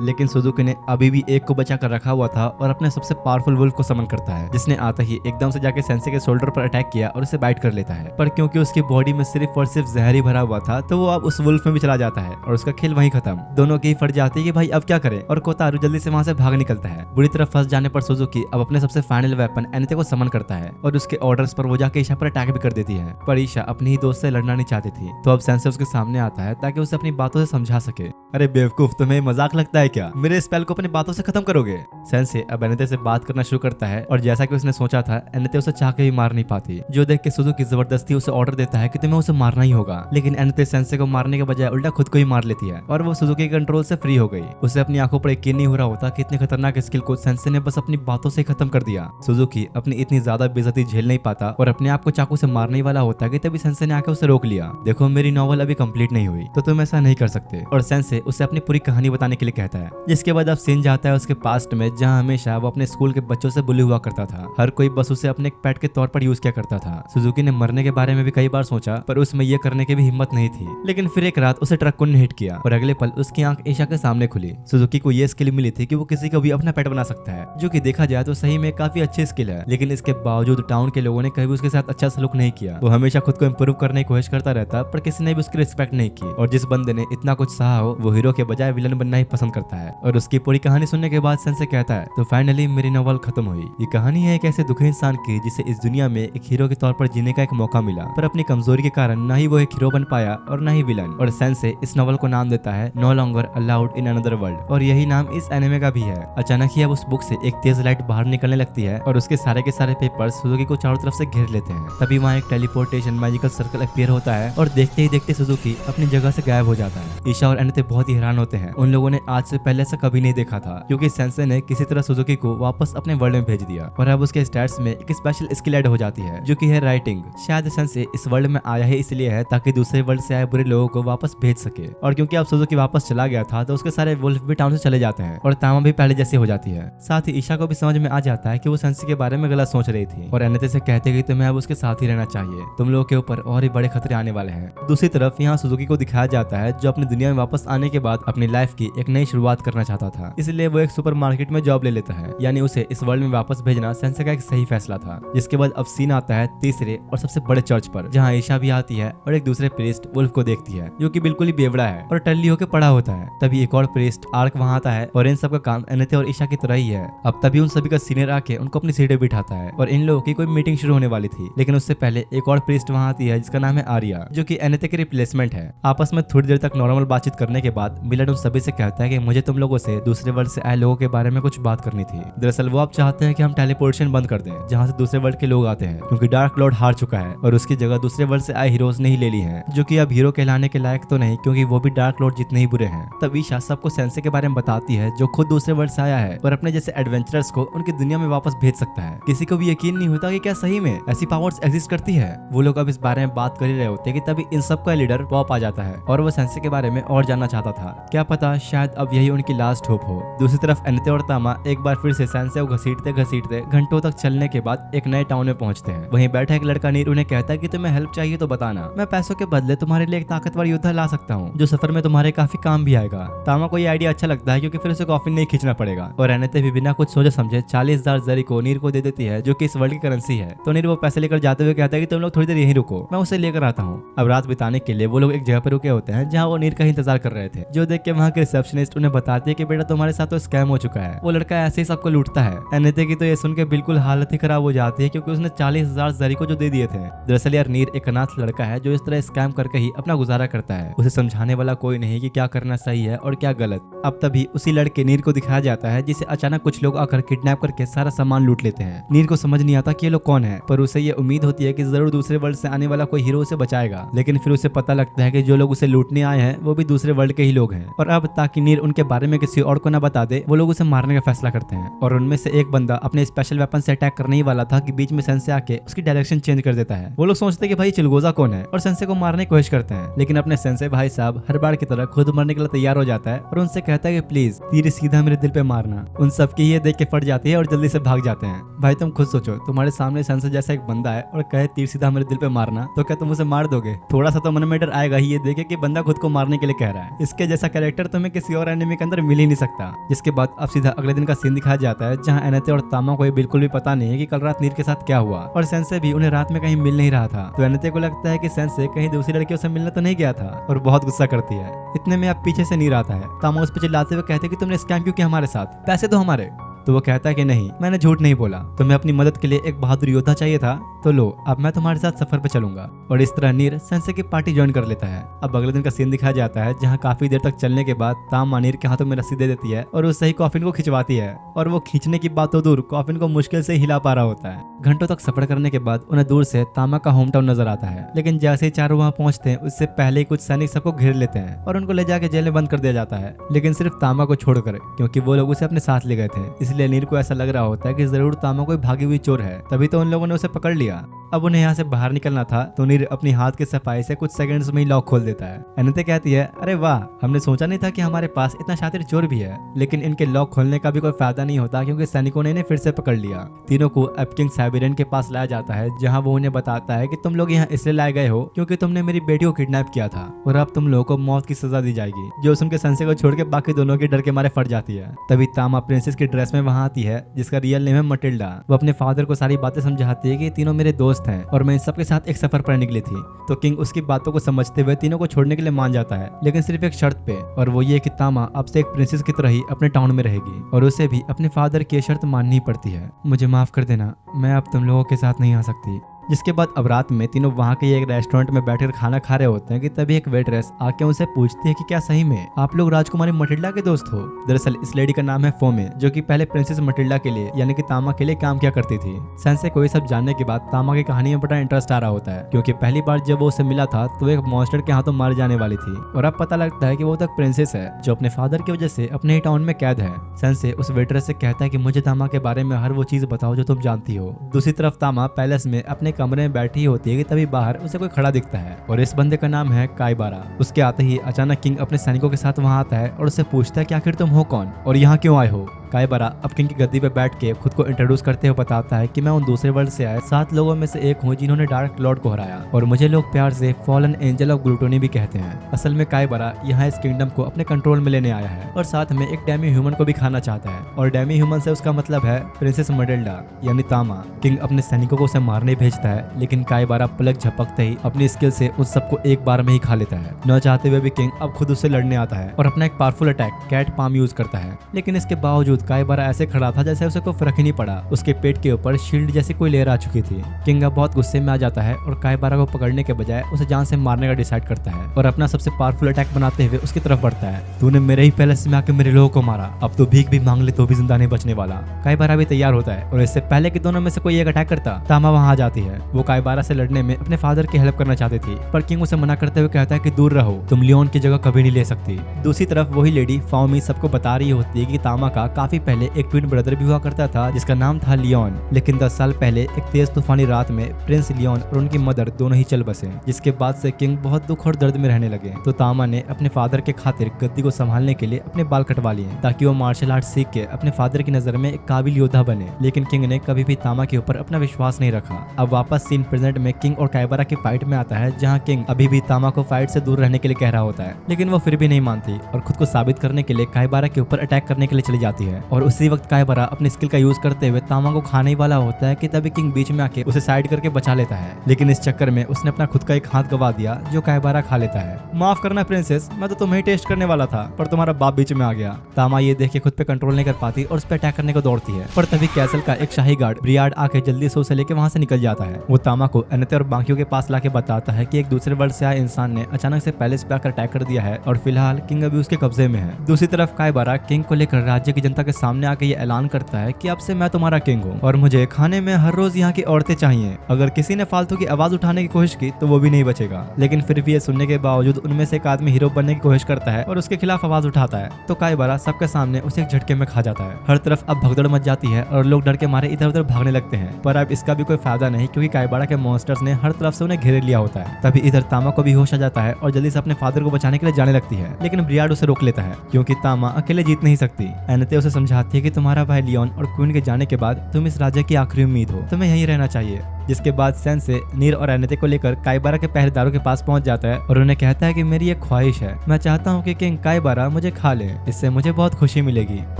लेकिन सुजुकी ने अभी भी एक को बचा कर रखा हुआ था और अपने सबसे पावरफुल वुल्फ को समन करता है, जिसने आता ही एकदम से जाके सेंसे के शोल्डर पर अटैक किया और उसे बाइट कर लेता है। पर क्योंकि उसकी बॉडी में सिर्फ और सिर्फ जहर ही भरा हुआ था, तो वो अब उस वुल्फ में भी चला जाता है और उसका खेल वहीं खत्म। दोनों की फट जाती है कि भाई अब क्या करें, और कोतारो जल्दी से वहां से भाग निकलता है। बुरी तरह फंस जाने पर सुजुकी अब अपने सबसे फाइनल वेपन एनेते को समन करता है और उसके ऑर्डर्स पर वो जाके ईशा पर अटैक भी कर देती है। पर ईशा अपनी ही दोस्त से लड़ना नहीं चाहती थी, तो अब सेंसे उसके सामने आता है ताकि उसे अपनी बातों से समझा सके। अरे बेवकूफ, तुम्हें मजाक लगता है क्या? मेरे स्पेल को अपनी बातों से खत्म करोगे? सेंसे अब एनेते से बात करना शुरू करता है, और जैसा कि उसने सोचा था एनेते उसे चाह के भी मार नहीं पाती, जो देख के सुजुकी जबरदस्ती उसे ऑर्डर देता है कि तुम्हें उसे मारना ही होगा। लेकिन एनेते सेंसे को मारने के बजाय उल्टा खुद को ही मार लेती है और वो सुजुकी के कंट्रोल से फ्री हो गई। उसे अपनी आंखों पर यकीन नहीं हो रहा होता कि इतने खतरनाक स्किल को सेंसे ने बस अपनी बातों से खत्म कर दिया। सुजुकी अपनी इतनी ज्यादा बेइज्जती झेल नहीं पाता और अपने आप को चाकू से मारने ही वाला होता कि तभी सेंसे ने आके उसे रोक लिया। देखो मेरी नॉवल अभी कंप्लीट नहीं हुई, तो तुम ऐसा नहीं कर सकते। और सेंसे उसे अपनी पूरी कहानी बताने के लिए कहता है, जिसके बाद अब सीन जाता है उसके पास्ट में, जहाँ हमेशा वो अपने स्कूल के बच्चों से बुली हुआ करता था। हर कोई बस उसे अपने एक पेट के तौर पर यूज किया करता था। सुजुकी ने मरने के बारे में भी कई बार सोचा, पर उसमें ये करने की भी हिम्मत नहीं थी। लेकिन फिर एक रात उसे ट्रक ने हिट किया और अगले पल उसकी आंख ईशा के सामने खुली। सुजुकी को ये स्किल मिली थी कि वो किसी को भी अपना पेट बना सकता है, जो कि देखा जाए तो सही में काफी अच्छी स्किल है। लेकिन इसके बावजूद टाउन के लोगों ने कभी उसके साथ अच्छा सलूक नहीं किया। वो हमेशा खुद को इम्प्रूव करने की कोशिश करता रहता, पर किसी ने भी उसकी रिस्पेक्ट नहीं की। और जिस बंदे ने इतना कुछ सहा हो, वो हीरो के बजाय विलन बनना ही पसंद करता है। और उसकी पूरी कहानी सुनने के बाद सेंसे कहता है, तो फाइनली मेरी नॉवल खत्म हुई। ये कहानी है एक ऐसे दुखी इंसान की जिसे इस दुनिया में एक हीरो के तौर पर जीने का एक मौका मिला, पर अपनी कमजोरी के कारण ना ही वो एक हीरो बन पाया और ना ही विलन। और सेंसे इस नॉवल को नाम देता है no longer allowed in another world, और यही नाम इस एनिमे का भी है। अचानक ही अब उस बुक से एक तेज लाइट बाहर निकलने लगती है और उसके सारे के सारे पेपर्स सुजुकी को चारों तरफ से घेर लेते हैं। तभी वहाँ एक टेलीपोर्टेशन मैजिकल सर्कल अपीयर होता है और देखते ही देखते सुजुकी अपनी जगह से गायब हो जाता है। ईशा और एनेते बहुत ही हैरान होते हैं। उन लोगों ने आज से पहले से कभी नहीं देखा था, क्योंकि सेंसे ने किसी तरह सुजुकी को वापस अपने वर्ल्ड में भेज दिया। और अब उसके स्टैट्स में एक स्पेशल स्किल ऐड हो जाती है, जो कि है राइटिंग। शायद सेंसे इस वर्ल्ड में आया है इसलिए है ताकि दूसरे वर्ल्ड से आए बुरे लोगों को वापस भेज सके। और क्योंकि अब सुजुकी वापस चला गया था, तो उसके सारे वुल्फ भी टाउन से चले जाते हैं और तामा भी पहले जैसी हो जाती है। साथ ही ईशा को भी समझ में आ जाता है कि वो सेंसे के बारे में गलत सोच रही थी, और एनेते से कहते कि तुम्हें अब उसके साथ ही रहना चाहिए, तुम लोगों के ऊपर और ही बड़े खतरे आने वाले हैं। दूसरी तरफ यहाँ सुजुकी को दिखाया जाता है, जो अपनी दुनिया में वापस आने के बाद अपनी लाइफ की एक नई शुरुआत शुरुआत करना चाहता था, इसलिए वो एक सुपरमार्केट में जॉब ले लेता है। यानी उसे इस वर्ल्ड में वापस भेजना सेंसे का एक सही फैसला था। जिसके बाद अब सीन आता है तीसरे और सबसे बड़े चर्च पर, जहाँ ईशा भी आती है और एक दूसरे प्रीस्ट वुल्फ को देखती है, जो कि बिल्कुल ही बेवड़ा है और टल्ली होकर पड़ा होता है। तभी एक और प्रीस्ट आर्क वहाँ आता है और इन सब का काम एनेथे और ईशा की तरह ही है। अब तभी उन सभी का सीनियर आके उनको अपनी सीट पे बिठाता है और इन लोगों की कोई मीटिंग शुरू होने वाली थी। लेकिन उससे पहले एक और प्रीस्ट वहाँ आती है जिसका नाम है आर्या, जो कि एनेथे की रिप्लेसमेंट है। आपस में थोड़ी देर तक नॉर्मल बातचीत करने के बाद मिलन उन सभी से कहता है कि मुझे तुम लोगों से दूसरे वर्ल्ड से आए लोगों के बारे में कुछ बात करनी थी। दरअसल वो आप चाहते हैं कि हम टेलीपोर्टेशन बंद कर दें, जहाँ से दूसरे वर्ल्ड के लोग आते हैं, क्योंकि डार्क लॉर्ड हार चुका है और उसकी जगह दूसरे वर्ल्ड से आए हीरोज ने ही ले ली है, जो कि अब हीरो कहलाने के लायक तो नहीं, क्योंकि वो भी डार्क लॉर्ड जितने ही बुरे हैं। तब ईशा सबको सेंसे के बारे में बताती है, जो खुद दूसरे वर्ल्ड से आया है और अपने जैसे एडवेंचरर्स को उनकी दुनिया में वापस भेज सकता है। किसी को भी यकीन नहीं होता कि क्या सही में ऐसी पावर्स एग्जिस्ट करती है। वो लोग अब इस बारे में बात कर ही रहे होते कि तभी इन सब का लीडर पॉप आ जाता है और वो सेंसे के बारे में और जानना चाहता था। क्या पता शायद अब यही उनकी लास्ट होप हो। दूसरी तरफ एनेथे और तामा एक बार फिर से सेंसे को घसीटते घसीटते घंटों तक चलने के बाद एक नए टाउन में पहुंचते हैं। वहीं बैठा एक लड़का नीर उन्हें कहता है कि तुम्हें हेल्प चाहिए तो बताना, मैं पैसों के बदले तुम्हारे लिए एक ताकतवर योद्धा ला सकता हूँ, जो सफर में तुम्हारे काफी काम भी आएगा। तामा को ये आइडिया अच्छा लगता है, क्योंकि फिर उसे कॉफिन नहीं खींचना पड़ेगा। और एनेथे भी बिना कुछ सोचे समझे 40,000 जरी को नीर को दे देती है, जो कि इस वर्ल्ड की करेंसी है। तो नीर वो पैसे लेकर जाते हुए कहता है कि तुम लोग थोड़ी देर यहीं रुको, मैं उसे लेकर आता हूँ। अब रात बिताने के लिए वो लोग एक जगह पर रुके होते हैं, जहाँ वो नीर का इंतजार कर रहे थे, जो देख के वहाँ के रिसेप्शनिस्ट उन्हें बताती है कि बेटा तुम्हारे साथ तो स्कैम हो चुका है। वो लड़का ऐसे ही सबको लूटता है। एनेथे की तो ये सुन के बिल्कुल हालत ही खराब हो जाती है, क्योंकि उसने 40,000 जरी को जो दे दिए थे। दरअसल यार नीर एक अनाथ लड़का है जो इस तरह स्कैम करके ही अपना गुजारा करता है। उसे समझाने वाला कोई नहीं कि क्या करना सही है और क्या गलत। अब तभी उसी लड़के नीर को दिखाया जाता है, जिसे अचानक कुछ लोग आकर किडनैप करके सारा सामान लूट लेते हैं। नीर को समझ नहीं आता कि ये लोग कौन है, पर उसे ये उम्मीद होती है कि जरूर दूसरे वर्ल्ड से आने वाला कोई हीरो उसे बचाएगा। लेकिन फिर उसे पता लगता है कि जो लोग उसे लूटने आए हैं वो भी दूसरे वर्ल्ड के ही लोग हैं। और अब ताकि नीर उनके बारे में किसी और को न बता दे, वो लोग उसे मारने का फैसला करते हैं। और उनमें से एक बंदा अपने स्पेशल वेपन से अटैक करने ही वाला था कि बीच में सेंसे आके उसकी डायरेक्शन चेंज कर देता है। वो लोग सोचते हैं कि भाई चिलगोजा कौन है और सेंसे को मारने की कोशिश करते हैं। लेकिन अपने सेंसे भाई साहब हर बार की तरह खुद मरने के लिए तैयार हो जाता है और उनसे कहता है कि प्लीज तीर सीधा मेरे दिल पे मारना। उन सबकी ये देख के फट जाती है और जल्दी से भाग जाते हैं। भाई तुम खुद सोचो, तुम्हारे सामने सेंसे जैसा एक बंदा है और कहे तीर सीधा मेरे दिल पे मारना, तो क्या तुम उसे मार दोगे? थोड़ा सा तो मन में डर आएगा ही ये देखे कि बंदा खुद को मारने के लिए कह रहा है। इसके जैसा कैरेक्टर तुम्हें किसी और एनिमे के अंदर मिल ही नहीं सकता। जिसके बाद अब सीधा अगले दिन का सीन दिखाया जाता है, जहाँ एनेथे और तामा को बिल्कुल भी पता नहीं है कि कल रात नीर के साथ क्या हुआ, और सेंसे भी उन्हें रात में कहीं मिल नहीं रहा था। तो एनेथे को लगता है कि सेंसे कहीं दूसरी लड़कियों से मिलने तो नहीं गया था, और बहुत गुस्सा करती है। इतने में अब पीछे से नीर आता है। तामा उस पर चिल्लाते हुए कहते कि तुमने स्कैम क्यों किया हमारे साथ, पैसे दो हमारे। तो वो कहता है कि नहीं, मैंने झूठ नहीं बोला, तुम्हें अपनी मदद के लिए एक बहादुर योद्धा चाहिए था, तो लो अब मैं तुम्हारे साथ सफर पे चलूंगा। और इस तरह नीर सेंसे की पार्टी ज्वाइन कर लेता है। अब अगले दिन का सीन दिखाया जाता है, जहाँ काफी देर तक चलने के बाद तामा नीर के हाथों में रस्सी दे देती है और उससे ही कॉफिन को खिंचवाती है। और वो खींचने की बात तो दूर, कॉफिन को मुश्किल से हिला पा रहा होता है। घंटों तक सफर करने के बाद उन्हें दूर से तामा का होम टाउन नजर आता है। लेकिन जैसे ही चारों वहाँ पहुंचते हैं, उससे पहले ही कुछ सैनिक सबको घेर लेते हैं और उनको ले जाके जेल में बंद कर दिया जाता है। लेकिन सिर्फ तामा को छोड़कर, क्योंकि वो लोग उसे अपने साथ ले गए थे। इसलिए नीर को ऐसा लग रहा होता है कि जरूर तामा कोई भागी हुई चोर है, तभी तो उन लोगों ने उसे पकड़ लिया। अब उन्हें यहाँ से बाहर निकलना था, तो नीर अपनी हाथ की सफाई से कुछ सेकंड्स में ही लॉक खोल देता है। एनेथे कहती है, अरे वाह, हमने सोचा नहीं था कि हमारे पास इतना शातिर चोर भी है। लेकिन इनके लॉक खोलने का भी कोई फायदा नहीं होता, क्योंकि सैनिकों ने इन्हें फिर से पकड़ लिया। तीनों को अब किंग साइबेरियन के पास लाया जाता है, जहाँ वो उन्हें बताता है कि तुम लोग यहाँ इसलिए लाए गए हो क्योंकि तुमने मेरी बेटी को किडनैप किया था, और अब तुम लोगों को मौत की सजा दी जाएगी। जो सुन के सेंसे को छोड़ के बाकी दोनों के डर के मारे फट जाती है। तभी तामा प्रिंसेस की ड्रेस में वहाँ आती है, जिसका रियल नेम है मटिल्डा। वो अपने फादर को सारी बातें समझाती है कि तीनों मेरे दोस्त हैं और मैं इन सब के साथ एक सफर पर निकली थी। तो किंग उसकी बातों को समझते हुए तीनों को छोड़ने के लिए मान जाता है, लेकिन सिर्फ एक शर्त पे, और वो ये कि तामा अब से एक प्रिंसेस की तरह ही अपने टाउन में रहेगी और उसे भी अपने फादर की शर्त माननी पड़ती है। मुझे माफ कर देना, मैं अब तुम लोगों के साथ नहीं आ सकती। जिसके बाद अब रात में तीनों वहाँ के एक रेस्टोरेंट में बैठकर खाना खा रहे होते हैं कि तभी एक वेट्रेस आके उनसे पूछती है कि क्या सही में आप लोग राजकुमारी मटिल्डा के दोस्त हो। दरअसल इस लेडी का नाम है फोमे, जो कि पहले प्रिंसेस मटिल्डा के लिए यानी कि तामा के लिए काम किया करती थी। सेंसे को ये सब जानने के बाद तामा की कहानी में बड़ा इंटरेस्ट आ रहा होता है, क्योंकि पहली बार जब वो उसे मिला था तो एक मॉन्स्टर के हाथों मार जाने वाली थी, और अब पता लगता है कि वो तक प्रिंसेस है, जो अपने फादर की वजह से अपने ही टाउन में कैद है। सेंसे उस वेट्रेस से कहता है कि मुझे तामा के बारे में हर वो चीज बताओ जो तुम जानती हो। दूसरी तरफ तामा पैलेस में अपने कमरे में बैठी होती है कि तभी बाहर उसे कोई खड़ा दिखता है, और इस बंदे का नाम है काइबारा। उसके आते ही अचानक किंग अपने सैनिकों के साथ वहां आता है और उससे पूछता है कि आखिर तुम हो कौन और यहाँ क्यों आए हो। काइबारा अब किंग की गद्दी पे बैठ के खुद को इंट्रोड्यूस करते हुए बताता है कि मैं उन दूसरे वर्ल्ड से आए 7 लोगों में से एक हूँ जिन्होंने डार्क लॉर्ड को हराया और मुझे लोग प्यार से फॉलन एंजल ऑफ ग्लूटोनी भी कहते हैं। असल में काइबारा यहाँ इस किंगडम को अपने कंट्रोल में लेने आया है और साथ में एक डेमी ह्यूमन को भी खाना चाहता है और डेमी ह्यूमन से उसका मतलब है प्रिंसेस मडेल्डा यानी तामा। किंग अपने सैनिकों को उसे मारने भेजता है लेकिन काइबारा पलक झपकते ही अपनी स्किल से उन सबको एक बार में ही खा लेता है। न चाहते हुए भी किंग अब खुद उससे लड़ने आता है और अपना एक powerful attack cat palm use करता है, लेकिन इसके बावजूद काइबारा ऐसे खड़ा था जैसे उसे कोई फर्क ही नहीं पड़ा। उसके पेट के ऊपर शील्ड जैसी कोई लेयर आ चुकी थी। किंग अब बहुत गुस्से में आ जाता है और काइबारा को पकड़ने के बजाय उसे जान से मारने का डिसाइड करता है और अपना सबसे पावरफुल अटैक बनाते हुए उसकी तरफ बढ़ता है। तूने मेरे ही पैलेस में आके मेरे लोगों को मारा, अब तो भीख भी मांग ले तो भी जिंदा नहीं बचने वाला। काइबारा भी तैयार होता है और इससे पहले कि दोनों में से कोई एक अटैक करता तामा वहां आ जाती है। वो काइबारा से लड़ने में अपने फादर की हेल्प करना चाहती थी पर किंग उसे मना करते हुए कहता है कि दूर रहो, तुम लियोन की जगह कभी नहीं ले सकती। दूसरी तरफ वही लेडी फाओमी सबको बता रही होती है कि तामा का काफी पहले एक ट्विन ब्रदर भी हुआ करता था जिसका नाम था लियोन, लेकिन 10 साल पहले एक तेज तूफानी रात में प्रिंस लियोन और उनकी मदर दोनों ही चल बसे, जिसके बाद से किंग बहुत दुख और दर्द में रहने लगे। तो तामा ने अपने फादर के खातिर गद्दी को संभालने के लिए अपने बाल कटवा लिए ताकि वो मार्शल आर्ट सीख के अपने फादर की नजर में एक काबिल योद्धा बने, लेकिन किंग ने कभी भी तामा के ऊपर अपना विश्वास नहीं रखा। अब वापस सीन प्रेजेंट में किंग और काइबारा की फाइट में आता है जहाँ किंग अभी भी तामा को फाइट से दूर रहने के लिए कह रहा होता है, लेकिन वो फिर भी नहीं मानती और खुद को साबित करने के लिए काइबारा के ऊपर अटैक करने के लिए चली जाती है। और उसी वक्त काइबारा अपनी स्किल का यूज करते हुए तामा को खाने ही वाला होता है कि तभी किंग बीच में आके उसे साइड करके बचा लेता है, लेकिन इस चक्कर में उसने अपना खुद का एक हाथ गवा दिया जो काइबारा खा लेता है। माफ करना प्रिंसेस, मैं तो तुम्हें ही टेस्ट करने वाला था पर तुम्हारा बाप बीच में आ गया। तामा ये देख के खुद पे कंट्रोल नहीं कर पाती और उस पर अटैक करने को दौड़ती है, पर तभी कैसल का एक शाही गार्ड ब्रियाड आके जल्दी से उसे लेके वहां से निकल जाता है। वो तामा को अनते और बाकियों के पास लाके बताता है कि एक दूसरे वर्ल्ड से आए इंसान ने अचानक से पैलेस पे आकर अटैक कर दिया है और फिलहाल किंग अभी उसके कब्जे में है। दूसरी तरफ काइबारा किंग को लेकर राज्य की जनता के सामने आके ये ऐलान करता है कि अब से मैं तुम्हारा किंग हूँ और मुझे खाने में हर रोज यहाँ की औरतें चाहिए। अगर किसी ने फालतू की आवाज उठाने की कोशिश की तो वो भी नहीं बचेगा। लेकिन फिर भी ये सुनने के बावजूद उनमें से एक आदमी हीरो बनने की कोशिश करता है और उसके खिलाफ आवाज उठाता है, तो काइबारा सबके सामने उसे एक झटके में खा जाता है। हर तरफ अब भगदड़ मच जाती है और लोग डर के मारे इधर उधर भागने लगते हैं, पर अब इसका भी कोई फायदा नहीं क्योंकि काइबारा के मॉन्स्टर्स ने हर तरफ से उन्हें घेरे लिया होता है। तभी इधर तामा को भी होश आ जाता है और जल्दी से अपने फादर को बचाने के लिए जाने लगती है, लेकिन ब्रियाड उसे रोक लेता है क्योंकि तामा अकेले जीत नहीं सकती। एनते उसे समझाती है कि तुम्हारा भाई लियोन और क्वीन के जाने के बाद तुम इस राज्य की आखिरी उम्मीद हो, तुम्हें यहीं रहना चाहिए। जिसके बाद सेंसे नीर और एनते को लेकर काइबारा के पहरेदारों के पास पहुंच जाता है और उन्हें कहता है कि मेरी एक ख्वाहिश है, मैं चाहता हूँ कि किंग काइबारा मुझे खा ले, इससे मुझे बहुत खुशी मिलेगी।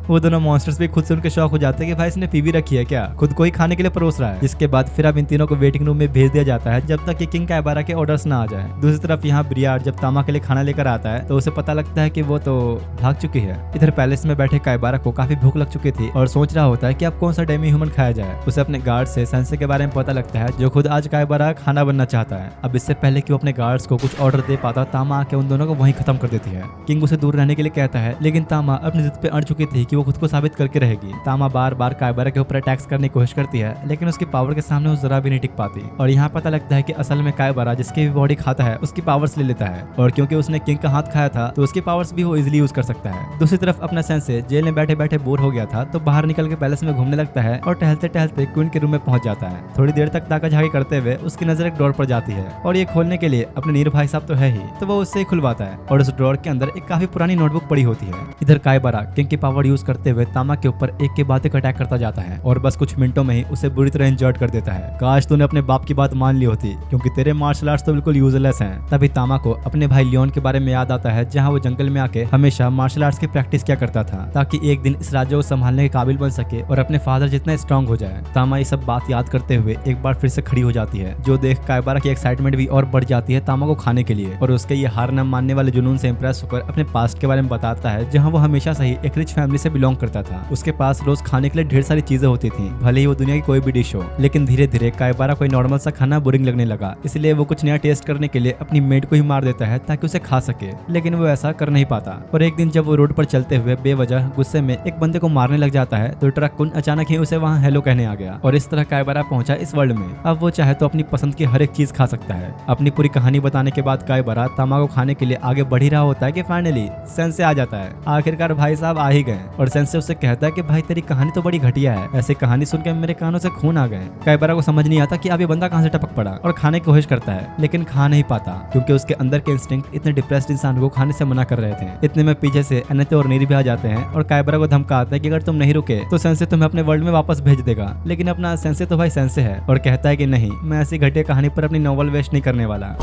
वो दोनों मॉन्स्टर्स भी खुद से उनके शौक हो जाते हैं कि भाई इसने पीवी रखी है क्या, खुद को ही खाने के लिए परोस रहा है। जिसके बाद फिर अब इन तीनों को वेटिंग रूम में भेज दिया जाता है जब तक कि किंग काइबारा के ऑर्डर्स ना आ जाए। दूसरी तरफ यहाँ ब्रियाड जब तामा के लिए खाना लेकर आता है तो उसे पता लगता है कि वो तो भाग चुकी है। इधर पैलेस में बैठे काइबारा को काफी भूख लग चुकी थी और सोच रहा होता है कि अब कौन सा डेमी ह्यूमन खाया जाए। उसे अपने गार्ड से सेंसे के बारे में पता लगता है जो खुद आज काइबारा खाना बनना चाहता है। अब इससे पहले कि वो अपने गार्ड्स को कुछ ऑर्डर दे पाता, तामा आके उन दोनों को वहीं खत्म कर देती है। किंग उसे दूर रहने के लिए कहता है, लेकिन तामा अपनी जिद पे अड़ चुकी थी कि वो खुद को साबित करके रहेगी। तामा बार बार काइबारा के ऊपर अटैक्स करने की कोशिश करती है, लेकिन उसकी पावर के सामने वो जरा भी नहीं टिक पाती। और यहाँ पता लगता है कि असल में काइबारा जिसकी भी बॉडी खाता है उसकी पावर्स ले लेता है, और क्योंकि उसने किंग का हाथ खाया था तो उसकी पावर्स भी वो इजीली यूज कर सकता है। दूसरी तरफ अपना सेंसे जेल में बैठे बैठे बोर हो गया था तो बाहर निकल के पैलेस में घूमने लगता है और टहलते टहलते क्वीन के रूम में पहुंच जाता है। थोड़ी देर तक ताका झाकी करते हुए उसकी नजर एक ड्रॉर पर जाती है और ये खोलने के लिए अपने नीर भाई साहब तो है ही, तो वो उससे ही खुलवाता है और उस ड्रॉर के अंदर एक काफी पुरानी नोटबुक पड़ी होती है। इधर काइबारा किंग की पावर यूज करते हुए तामा के ऊपर एक के बाद एक अटैक करता जाता है और बस कुछ मिनटों में ही उसे बुरी तरह इंजर्ड कर देता है। काश तूने अपने बाप की बात मान ली होती, क्योंकि तेरे मार्शल आर्ट्स तो बिल्कुल यूजलेस हैं। तभी तामा को अपने भाई लियोन के बारे में याद आता है जहाँ वो जंगल में आके हमेशा मार्शल आर्ट्स की प्रैक्टिस किया करता था ताकि एक दिन इस राज्य को संभालने के काबिल बन सके और अपने फादर जितना स्ट्रांग हो जाए। तामा ये सब बात याद करते हुए एक बार फिर से खड़ी हो जाती है, जो देख काइबारा की एक्साइटमेंट भी और बढ़ जाती है तामा को खाने के लिए, और उसके ये हार न मानने वाले जुनून से इंप्रेस होकर अपने पास्ट के बारे में बताता है जहाँ वो हमेशा से ही एक रिच फैमिली से बिलोंग करता था। उसके पास रोज खाने के लिए ढेर सारी चीजें होती थी, भले ही वो दुनिया की कोई भी डिश हो, लेकिन धीरे धीरे काइबारा कोई नॉर्मल सा खाना बोरिंग लगने लगा। इसलिए वो कुछ नया टेस्ट करने के लिए अपनी मेड को ही मार देता है ताकि उसे खा सके, लेकिन वो ऐसा कर नहीं पाता। और एक दिन जब वो रोड पर चलते हुए बेवजह गुस्से में एक बंदे को मारने लग जाता है तो ट्रक कुन अचानक ही उसे वहाँ हेलो कहने आ गया, और इस तरह काइबारा पहुंचा इस वर्ल्ड में। अब वो चाहे तो अपनी पसंद की हर एक चीज खा सकता है। अपनी पूरी कहानी बताने के बाद काइबारा तामा को खाने के लिए आगे बढ़ ही रहा होता है कि फाइनली सेंसे आ जाता है। आखिरकार भाई साहब आ ही गए और और सेंसे उससे कहता है कि भाई तेरी कहानी तो बड़ी घटिया है, ऐसे कहानी सुनकर मेरे कानों से खून आ गए। काइबारा को समझ नहीं आता कि अब ये बंदा कहाँ से टपक पड़ा और खाने की कोशिश करता है लेकिन खा नहीं पाता क्योंकि उसके अंदर के इंस्टिंक्ट इतने डिप्रेस्ड इंसान को खाने से मना कर रहे थे। इतने में पीछे से एनेते और नीरी भी आ जाते हैं और काइबारा को धमकाते हैं कि अगर तुम नहीं रुके तो सेंसे तुम्हें अपने वर्ल्ड में वापस भेज देगा। लेकिन अपना सेंसे तो भाई सेंसे है और कहता है कि नहीं, मैं ऐसी घटिया कहानी पर अपनी नॉवल वेस्ट नहीं करने वाला।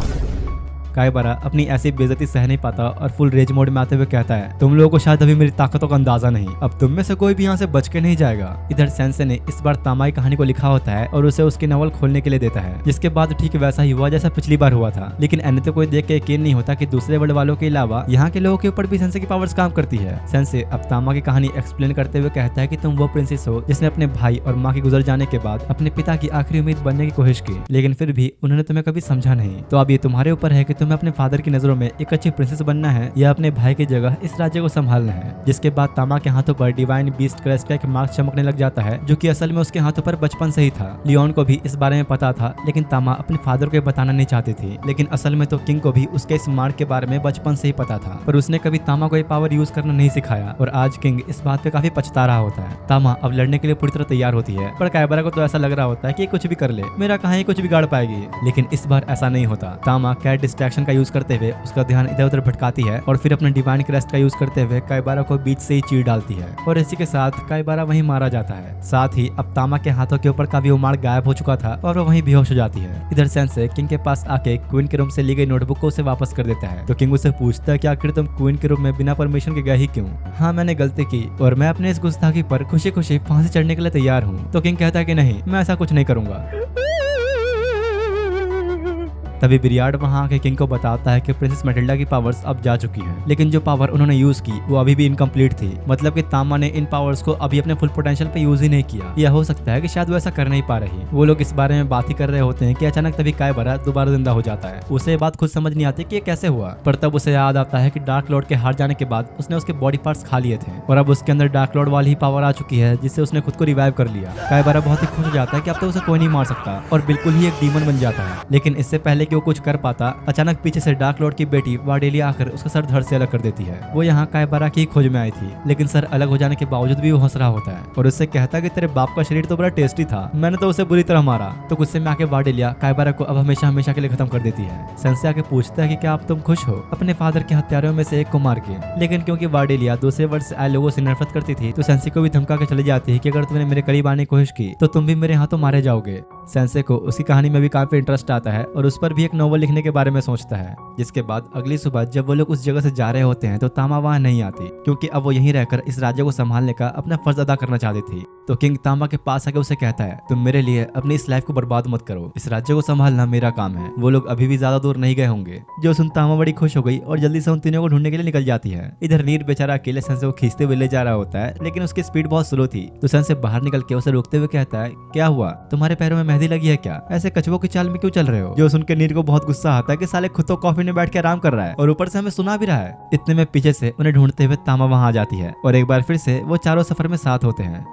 काइबारा अपनी ऐसी बेइज्जती सह नहीं पाता और फुल रेज मोड में आते हुए कहता है, तुम लोगों को शायद अभी मेरी ताकतों का अंदाजा नहीं, अब तुम में से कोई भी यहाँ से बच के नहीं जाएगा। इधर सेंसे ने इस बार तामा की कहानी को लिखा होता है और उसे उसकी नॉवल खोलने के लिए देता है, जिसके बाद ठीक वैसा ही हुआ जैसा पिछली बार हुआ था। लेकिन एनेते को देख के यकीन नहीं होता कि दूसरे वर्ल्ड वालों के अलावा यहाँ के लोगों के ऊपर भी सेंसे की पावर्स काम करती है। सेंसे अब तामा की कहानी एक्सप्लेन करते हुए कहता है कि तुम वो प्रिंसेस हो जिसने अपने भाई और माँ के गुजर जाने के बाद अपने पिता की आखिरी उम्मीद बनने की कोशिश की, लेकिन फिर भी उन्होंने तुम्हें कभी समझा नहीं। तो अब ये तुम्हारे ऊपर है कि तुम्हें अपने फादर की नजरों में एक अच्छी प्रिंसेस बनना है या अपने भाई की जगह इस राज्य को संभालना है। जिसके बाद तामा के हाथों पर डिवाइन बीस्ट क्रेस्ट का एक मार्क चमकने लग जाता है जो कि असल में उसके हाथों पर बचपन से ही था। लियोन को भी इस बारे में पता था लेकिन तामा अपने फादर को बताना नहीं चाहती थी, लेकिन असल में तो किंग को भी उसके इस मार्क के बारे में बचपन से ही पता था, पर उसने कभी तामा को ये पावर यूज करना नहीं सिखाया और आज किंग इस बात पे काफी पछता रहा होता है। तामा अब लड़ने के लिए पूरी तरह तैयार होती है पर काइबारा को तो ऐसा लग रहा होता है कि कुछ भी कर ले, मेरा कहां ये कुछ बिगाड़ पाएगी। लेकिन इस बार ऐसा नहीं होता। तामा कैट डिस्ट्रैक्शन का यूज करते हुए उसका ध्यान इधर उधर भटकाती है और फिर अपने डिवाइन क्रेस्ट का यूज करते हुए काइबारा को बीच से ही चीर डालती है और इसी के साथ काइबारा वहीं मारा जाता है। साथ ही अब तामा के हाथों के ऊपर का भी वो मार्क गायब हो चुका था और वो वहीं बेहोश हो जाती है। इधर सेंसे किंग के पास आके क्वीन के रूम से ली गई नोटबुक को उसे वापस कर देता है तो किंग उससे पूछता है कि आखिर तुम क्वीन के रूम में बिना परमिशन के गए ही क्यों? हाँ, मैंने गलती की और मैं अपने इस गुस्ताखी पर खुशी खुशी फांसी चढ़ने के लिए तैयार हूँ। तो किंग कहता है कि नहीं, मैं ऐसा कुछ नहीं करूंगा। तभी बिरियाड वहां आके किंग को बताता है कि प्रिंसेस मैटिल्डा की पावर्स अब जा चुकी हैं, लेकिन जो पावर उन्होंने यूज की वो अभी भी इनकम्प्लीट थी। मतलब कि तामा ने इन पावर्स को अभी अपने फुल पोटेंशियल पे यूज ही नहीं किया। यह हो सकता है कि शायद वो ऐसा कर नहीं पा रही। वो लोग इस बारे में बात ही कर रहे होते हैं कि अचानक तभी काइबारा दोबारा जिंदा हो जाता है। उसे बात खुद समझ नहीं आती कि ये कैसे हुआ, पर तब उसे याद आता है कि डार्क लॉर्ड के हार जाने के बाद उसने उसके बॉडी पार्ट्स खा लिए थे और अब उसके अंदर डार्क लॉर्ड वाली ही पावर आ चुकी है जिससे उसने खुद को रिवाइव कर लिया। काइबारा बहुत ही खुश हो जाता है कि अब तो उसे कोई नहीं मार सकता और बिल्कुल ही एक डीमन बन जाता है। लेकिन इससे पहले कि वो कुछ कर पाता, अचानक पीछे से डार्क लॉर्ड की बेटी वार्डेलिया आकर उसका सर धड़ से अलग कर देती है। वो यहाँ काइबारा की खोज में आई थी, लेकिन सर अलग हो जाने के बावजूद भी वो हंस रहा होता है और उससे कहता है कि तेरे बाप का शरीर तो बड़ा टेस्टी था, मैंने तो उसे बुरी तरह मारा। तो गुस्से में आके वार्डेलिया काइबारा को अब हमेशा हमेशा के लिए खत्म कर देती है। सेंसे आके पूछता है कि क्या आप तुम खुश हो अपने फादर के हत्यारों में से एक को मार के? लेकिन क्योंकि वार्डेलिया दूसरे वर्ष से आए लोगों से नफरत करती थी तो सेंसे को भी धमका के चली जाती है कि अगर तुमने मेरे करीब आने की कोशिश की तो तुम भी मेरे हाथों मारे जाओगे। सेंसे को उसकी कहानी में भी काफी इंटरेस्ट आता है और उस पर भी एक नॉवल लिखने के बारे में सोचता है। जिसके बाद अगली सुबह जब वो लोग उस जगह से जा रहे होते हैं तो तामा वहां नहीं आती क्योंकि अब वो यहीं रहकर इस राज्य को संभालने का अपना फर्ज अदा करना चाहती थी। तो किंग तामा के पास आके उसे कहता है, तुम मेरे लिए अपनी इस लाइफ को बर्बाद मत करो, इस राज्य को संभालना मेरा काम है। वो लोग अभी भी ज्यादा दूर नहीं गए होंगे। जो सुन तामा बड़ी खुश हो गई और जल्दी से उन तीनों को ढूंढने के लिए निकल जाती है। इधर नीर बेचारा अकेले सेंसे को खींचते हुए ले जा रहा होता है, लेकिन उसकी स्पीड बहुत स्लो थी। तो सेंसे बाहर निकल के उसे रोकते हुए कहता है, क्या हुआ, तुम्हारे पैरों में मेहंदी लगी है क्या? ऐसे कछुओं की चाल में क्यों चल रहे हो? जो सुनकर नीर को बहुत गुस्सा आता है कि साले खुद तो कॉफी में बैठ के आराम कर रहा है और ऊपर से हमें सुना भी रहा है। इतने में पीछे से उन्हें ढूंढते हुए तामा वहां आ जाती है और एक बार फिर से वो चारों सफर में साथ होते हैं।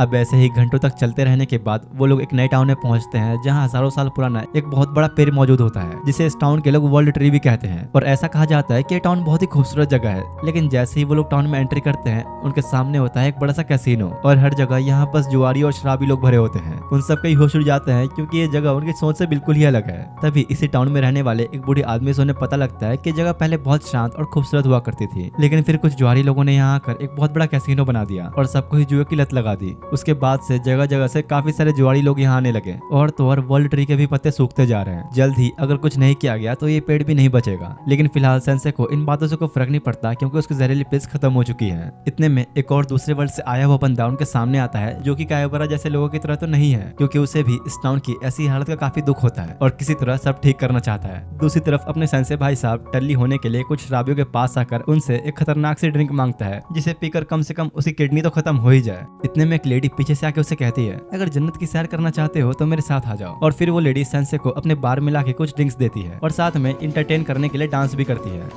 अब ऐसे ही घंटों तक चलते रहने के बाद वो लोग एक नए टाउन में पहुंचते हैं जहां हजारों साल पुराना एक बहुत बड़ा पेड़ मौजूद होता है जिसे इस टाउन के लोग वर्ल्ड ट्री भी कहते हैं। और ऐसा कहा जाता है कि ये टाउन बहुत ही खूबसूरत जगह है। लेकिन जैसे ही वो लोग टाउन में एंट्री करते हैं उनके सामने होता है एक बड़ा सा कैसीनो और हर जगह यहाँ बस जुआरी और शराबी लोग भरे होते हैं। उन सब का होश उड़ जाते हैं क्योंकि ये जगह उनकी सोच से बिल्कुल ही अलग है। तभी इसी टाउन में रहने वाले एक बूढ़े आदमी से उन्हें पता लगता है कि जगह पहले बहुत शांत और खूबसूरत हुआ करती थी, लेकिन फिर कुछ जुआरी लोगों ने यहाँ आकर एक बहुत बड़ा कैसीनो बना दिया और सबको ही जुए की लत लगा दी। उसके बाद से जगह जगह से काफी सारे जुआरी लोग यहाँ आने लगे और तो और वर्ल्ड ट्री के भी पत्ते सूखते जा रहे हैं। जल्द ही अगर कुछ नहीं किया गया तो ये पेड़ भी नहीं बचेगा। लेकिन फिलहाल सेंसे को इन बातों से कोई फर्क नहीं पड़ता क्योंकि उसकी जहरीली पिल्स खत्म हो चुकी है। इतने में एक और दूसरे वर्ल्ड से आया हुआ बंदा उनके सामने आता है जो कि काइबारा जैसे लोगों की तरह तो नहीं है, क्योंकि उसे भी इस टाउन की ऐसी हालत का काफी दुख होता है और किसी तरह सब ठीक करना चाहता है। दूसरी तरफ अपने सेंसे भाई साहब टल्ली होने के लिए कुछ शराबियों के पास आकर उनसे एक खतरनाक सी ड्रिंक मांगता है जिसे पीकर कम से कम उसकी किडनी तो खत्म हो ही जाए। इतने में एक लेडी पीछे से आके उसे कहती है, अगर जन्नत की सैर करना चाहते हो तो मेरे साथ आ जाओ। और फिर वो लेडी सेंसे को अपने बार में लाके कुछ ड्रिंक्स देती है और साथ में इंटरटेन करने के लिए डांस भी करती है।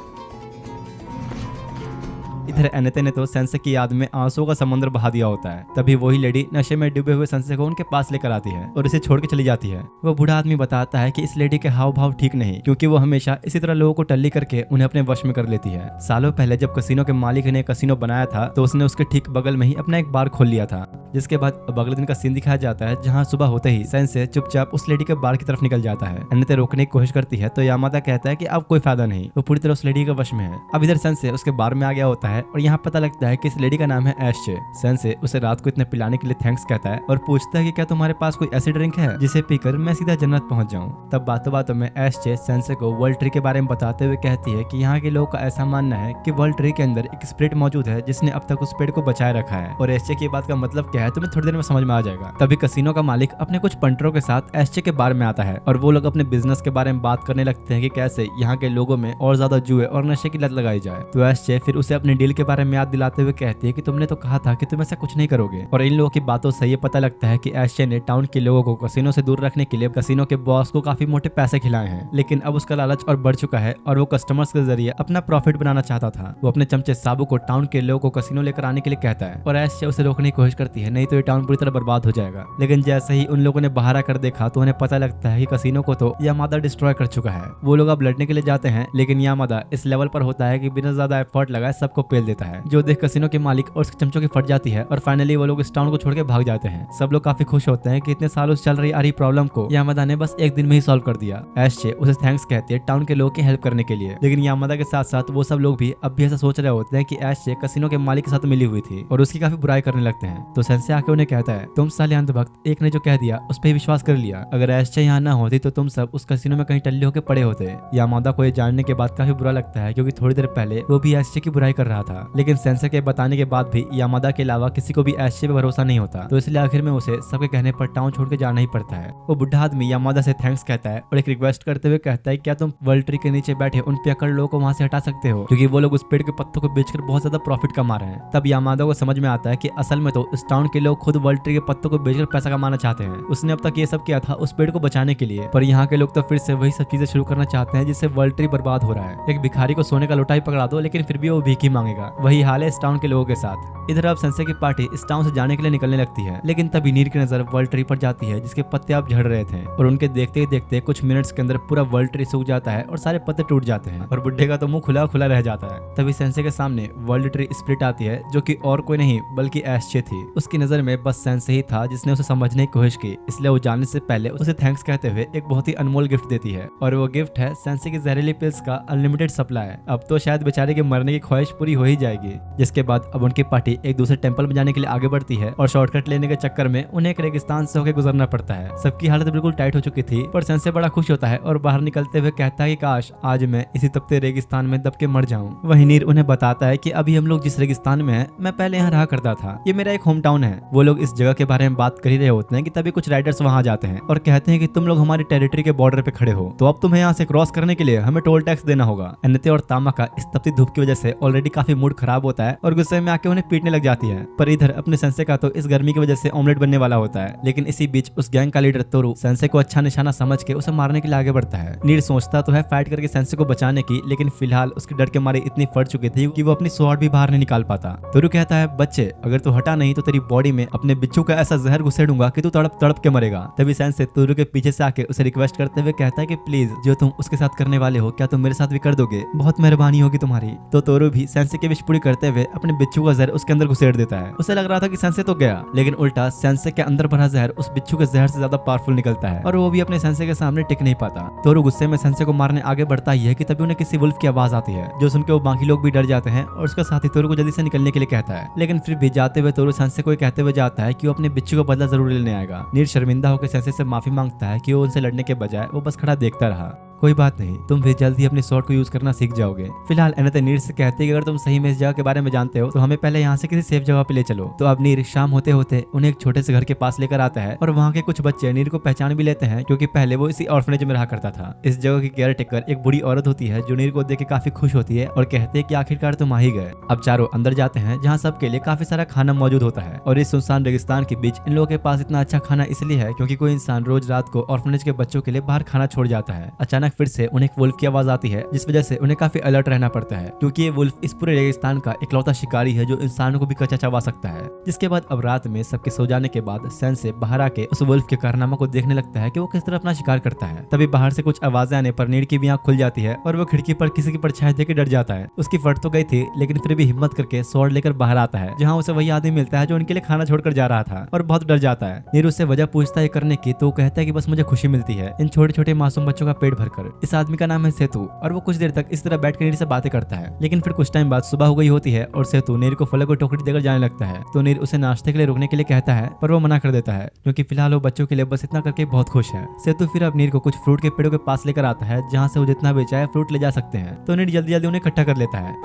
इधर एनेते ने तो सेंसे की याद में आंसुओं का समुद्र बहा दिया होता है। तभी वही लेडी नशे में डूबे हुए सेंसे को उनके पास लेकर आती है और इसे छोड़ के चली जाती है। वो बूढ़ा आदमी बताता है कि इस लेडी के हाव भाव ठीक नहीं, क्योंकि वो हमेशा इसी तरह लोगों को टल्ली करके उन्हें अपने वश में कर लेती है। सालों पहले जब कसिनो के मालिक ने कसिनो बनाया था तो उसने उसके ठीक बगल में ही अपना एक बार खोल लिया था। जिसके बाद अब अगले दिन का सीन दिखाया जाता है, जहाँ सुबह होते ही सेंसे चुपचाप उस लेडी के बार की तरफ निकल जाता है। एनेते रोकने की कोशिश करती है तो यामादा कहता है कि अब कोई फायदा नहीं, वो पूरी तरह उस लेडी के वश में है। अब इधर सेंसे उसके बार में आ गया होता है और यहाँ पता लगता है कि इस लेडी का नाम है एशचे। सेंसे उसे रात को इतने पिलाने के लिए थैंक्स कहता है और पूछता है कि क्या तुम्हारे पास कोई ऐसी ड्रिंक है जिसे पीकर मैं सीधा जन्नत पहुंच जाऊं। तब बातों बातों में एशचे सेंसे को वर्ल्ड ट्री के बारे में बताते हुए कहती है कि यहाँ के लोगों का ऐसा मानना है कि वर्ल्ड ट्री के अंदर एक स्पिरिट मौजूद है जिसने अब तक उस पेड़ को बचाए रखा है। और एशचे की बात का मतलब क्या है तुम्हें थोड़ी देर में समझ में आ जाएगा। तभी कसिनो का मालिक अपने कुछ पंटरों के साथ एशचे के बारे में आता है और वो लोग अपने बिजनेस के बारे में बात करने लगते हैं कि कैसे यहाँ के लोगों में और ज्यादा जुए और नशे की लत लगाई जाए। तो एशचे फिर उसे अपने डील के बारे में याद दिलाते हुए कहती है कि तुमने तो कहा था कि तुम ऐसा कुछ नहीं करोगे। और इन लोगों की बातों से ये पता लगता है कि एशचे ने टाउन के लोगों को कसिनो से दूर रखने के लिए कसिनो के बॉस को काफी मोटे पैसे खिलाए हैं, लेकिन अब उसका लालच और बढ़ चुका है और वो कस्टमर्स के जरिए अपना प्रॉफिट बनाना चाहता था। वो अपने चमचे साबू को टाउन के लोगों को कसिनो लेकर आने के लिए कहता है और एशचे उसे रोकने की कोशिश करती है, नहीं तो ये टाउन पूरी तरह बर्बाद हो जाएगा। लेकिन जैसे ही उन लोगों ने बाहर आकर देखा तो उन्हें पता लगता है कि कसिनो को तो यामादा डिस्ट्रॉय कर चुका है। वो लोग अब लड़ने के लिए जाते हैं, लेकिन यामादा इस लेवल पर होता है कि बिना ज्यादा एफर्ट लगाए सबको पेल देता है, जो देख कसिनो के मालिक और उसके चमचों की फट जाती है और फाइनली वो लोग इस टाउन को छोड़ के भाग जाते हैं। सब लोग काफी खुश होते हैं कि इतने सालों से चल रही आ रही प्रॉब्लम को यामादा ने बस एक दिन में ही सॉल्व कर दिया। एशचे उसे थैंक्स कहती है टाउन के लोगों की हेल्प करने के लिए, लेकिन यामादा के साथ साथ वो सब लोग भी अब भी ऐसा सोच रहे होते हैं कि एशचे कसिनो के मालिक के साथ मिली हुई थी और उसकी काफी बुराई करने लगते हैं। तो सेंसे आके उन्हें कहता है, तुम साले अंधभक्त, एक ने जो कह दिया उस पर ही विश्वास कर लिया। अगर एशचे यहाँ ना होती तो तुम सब उस कसिनो में कहीं टल्ले होकर पड़े होते। यामादा को ये जानने के बाद काफी बुरा लगता है, क्योंकि थोड़ी देर पहले वो भी एशचे की बुराई कर रहा था। लेकिन सेंसे के बताने के बाद भी यामादा के अलावा किसी को भी एशचे पे भरोसा नहीं होता, तो इसलिए आखिर में उसे सबके कहने पर टाउन छोड़ के जाना ही पड़ता है। वो बुढ़ा आदमी यामादा से थैंक्स कहता है और एक रिक्वेस्ट करते हुए कहता है, क्या तुम वर्ल्ड ट्री के नीचे बैठे उन पियक्कड़ लोगों को वहां से हटा सकते हो, क्योंकि वो लोग उस पेड़ के पत्तों को बेचकर बहुत ज्यादा प्रॉफिट कमा रहे हैं। तब यामादा को समझ में आता है कि असल में तो इस टाउन के लोग खुद वर्ल्ड ट्री के पत्तों को बेचकर पैसा कमाना चाहते हैं। उसने अब तक ये सब किया था उस पेड़ को बचाने के लिए, पर यहाँ के लोग तो फिर से वही सब चीजें शुरू करना चाहते हैं जिससे वर्ल्ड ट्री बर्बाद हो रहा है। एक भिखारी को सोने का लोटा ही पकड़ा दो, लेकिन फिर भी वो भीख ही मांगेगा। वही हाल है इस टाउन के लोगों के साथ। इधर अब सेंसे की पार्टी इस टाउन से जाने के लिए निकलने लगती है, लेकिन तभी नीर की नजर वर्ल्ड ट्री पर जाती है जिसके पत्ते अब झड़ रहे थे और उनके देखते ही देखते कुछ मिनट्स के अंदर पूरा वर्ल्ड ट्री सूख जाता है और सारे पत्ते टूट जाते हैं और बुढ़े का तो मुंह खुला खुला रह जाता है। तभी सेंसे के सामने वर्ल्ड ट्री स्प्लिट आती है, जो कि और कोई नहीं बल्कि एशचे थी। उसकी नजर में बस सेंसे ही था जिसने उसे समझने की कोशिश की, इसलिए वो जाने से पहले उसे थैंक्स कहते हुए एक बहुत ही अनमोल गिफ्ट देती है और वो गिफ्ट है सेंसे की जहरीली पिल्स का अनलिमिटेड सप्लाई। अब तो शायद बेचारे के मरने की ख्वाहिश पूरी हो ही जाएगी। जिसके बाद अब उनकी पार्टी एक दूसरे टेंपल में जाने के लिए आगे बढ़ती है और शॉर्टकट लेने के चक्कर में उन्हें एक रेगिस्तान से होकर गुजरना पड़ता है। सबकी हालत बिल्कुल टाइट हो चुकी थी, पर सेंसे बड़ा खुश होता है और बाहर निकलते हुए कहता है कि काश आज मैं इसी तपते रेगिस्तान में दब के मर जाऊं। वहीं नीर उन्हें बताता है कि अभी हम लोग जिस रेगिस्तान में हैं, मैं पहले यहाँ रहा करता था, ये मेरा एक होम टाउन है। वो लोग इस जगह के बारे में बात कर ही रहे होते हैं कि तभी कुछ राइडर्स वहाँ जाते हैं और कहते हैं कि तुम लोग हमारी टेरिटरी के बॉर्डर पे खड़े हो, तो अब तुम्हें यहाँ से क्रॉस करने के लिए हमें टोल टैक्स देना होगा। एनेते और तामा का इस तपती धूप की वजह से ऑलरेडी काफी मूड खराब होता है और गुस्से में आके उन्हें पीटने लग जाती है। पर इधर अपने सेंसे का तो इस गर्मी की वजह से ऑमलेट बनने वाला होता है, लेकिन इसी बीच उस गैंग का लीडर तोरू सेंसे को अच्छा निशाना समझ के उसे मारने के लिए आगे बढ़ता है। नीर सोचता तो है फाइट करके सेंसे को बचाने की, लेकिन फिलहाल उसके डर के मारे इतनी फट चुकी थी कि वो अपनी स्वॉर्ड भी बाहर नहीं निकाल पाता। तोरू कहता है, बच्चे अगर तू हटा नहीं तो तेरी बॉडी में अपने बिच्छू का ऐसा जहर घुसेड़ूंगा कि तू तड़प तड़प के मरेगा। तभी सेंसे तोरू के पीछे से आके उसे रिक्वेस्ट करते हुए कहता है कि प्लीज जो तुम उसके साथ करने वाले हो, क्या तुम मेरे साथ भी कर दोगे, बहुत मेहरबानी होगी तुम्हारी। तो तोरू भी सेंसे की विश पूरी करते हुए अपने बिच्छू का जहर उसके अंदर घुसेड़ देता है। उसे लग रहा था कि सेंसे तो गया, लेकिन उल्टा सेंसे के अंदर भरा जहर उस बिच्छू के जहर से ज्यादा पावरफुल निकलता है और वो भी अपने सेंसे के सामने टिक नहीं पाता। तोरू गुस्से में सेंसे को मारने आगे बढ़ता ही है कि तभी उन्हें किसी वुल्फ की आवाज आती है, जो सुनकर वो बाकी लोग भी डर जाते हैं और उसका साथी तोरू को जल्दी से निकलने के लिए कहता है। लेकिन फिर भी जाते हुए तोरू सेंसे को कहते हुए जाता है कि वो अपने बिच्छू का बदला जरूर लेने आएगा। नीर शर्मिंदा होकर सेंसे से माफी मांगता है कि वो उनसे लड़ने के बजाय वो बस खड़ा देखता रहा। कोई बात नहीं, तुम भी जल्द ही अपनी स्वॉर्ड को यूज करना सीख जाओगे। फिलहाल एनेते नीर से कहती है कि अगर तुम सही में इस जगह के बारे में जानते हो तो हमें पहले यहाँ से किसी सेफ जगह पे ले चलो। तो अब नीर शाम होते होते उन्हें एक छोटे से घर के पास लेकर आता है और वहाँ के कुछ बच्चे नीर को पहचान भी लेते हैं, क्योंकि पहले वो इसी ऑर्फनेज में रहा करता था। इस जगह की केयर टेकर एक बुढ़ी औरत होती है जो नीर को देख के काफी खुश होती है और कहती है कि आखिरकार तुम आ ही गए। अब चारों अंदर जाते हैं जहाँ सबके लिए काफी सारा खाना मौजूद होता है और इस सुनसान रेगिस्तान के बीच इन लोगों के पास इतना अच्छा खाना इसलिए है क्योंकि कोई इंसान रोज रात को ऑर्फनेज के बच्चों के लिए बाहर खाना छोड़ जाता है। अचानक अचानक फिर से उन्हें एक वुल्फ की आवाज आती है, जिस वजह से उन्हें काफी अलर्ट रहना पड़ता है, क्योंकि ये वुल्फ इस पूरे रेगिस्तान का इकलौता शिकारी है जो इंसानों को भी कच्चा चबा सकता है। जिसके बाद अब रात में सबके सो जाने के बाद सैंसे बाहर आके उस वुल्फ के कारनामा को देखने लगता है कि वो किस तरह अपना शिकार करता है। तभी बाहर से कुछ आवाजें आने पर नीड की भी आंख खुल जाती है और वो खिड़की पर किसी की परछाई देख के डर जाता है। उसकी फट तो गई थी, लेकिन फिर भी हिम्मत करके स्वॉर्ड लेकर बाहर आता है, जहाँ उसे वही आदमी मिलता है जो उनके लिए खाना छोड़कर जा रहा था और बहुत डर जाता है। नीर उससे वजह पूछता है करने की, तो वो कहता है कि बस मुझे खुशी मिलती है इन छोटे छोटे मासूम बच्चों का पेट भरकर। इस आदमी का नाम है सेतु और वो कुछ देर तक इस तरह बैठकर नीर से बातें करता है, लेकिन फिर कुछ टाइम बाद सुबह हो गई होती है और सेतु नीर को फलों की टोकरी देकर जाने लगता है। तो नीर उसे नाश्ते के लिए रुकने के लिए कहता है, पर वो मना कर देता है, क्योंकि फिलहाल वो बच्चों के लिए बस इतना करके बहुत खुश है। सेतु फिर अब नीर को कुछ फ्रूट के पेड़ों के पास लेकर आता है, जहाँ से वो जितना भी चाहे फ्रूट ले जा सकते हैं। तो नीर जल्दी जल्दी उन्हें इकट्ठा कर लेता है।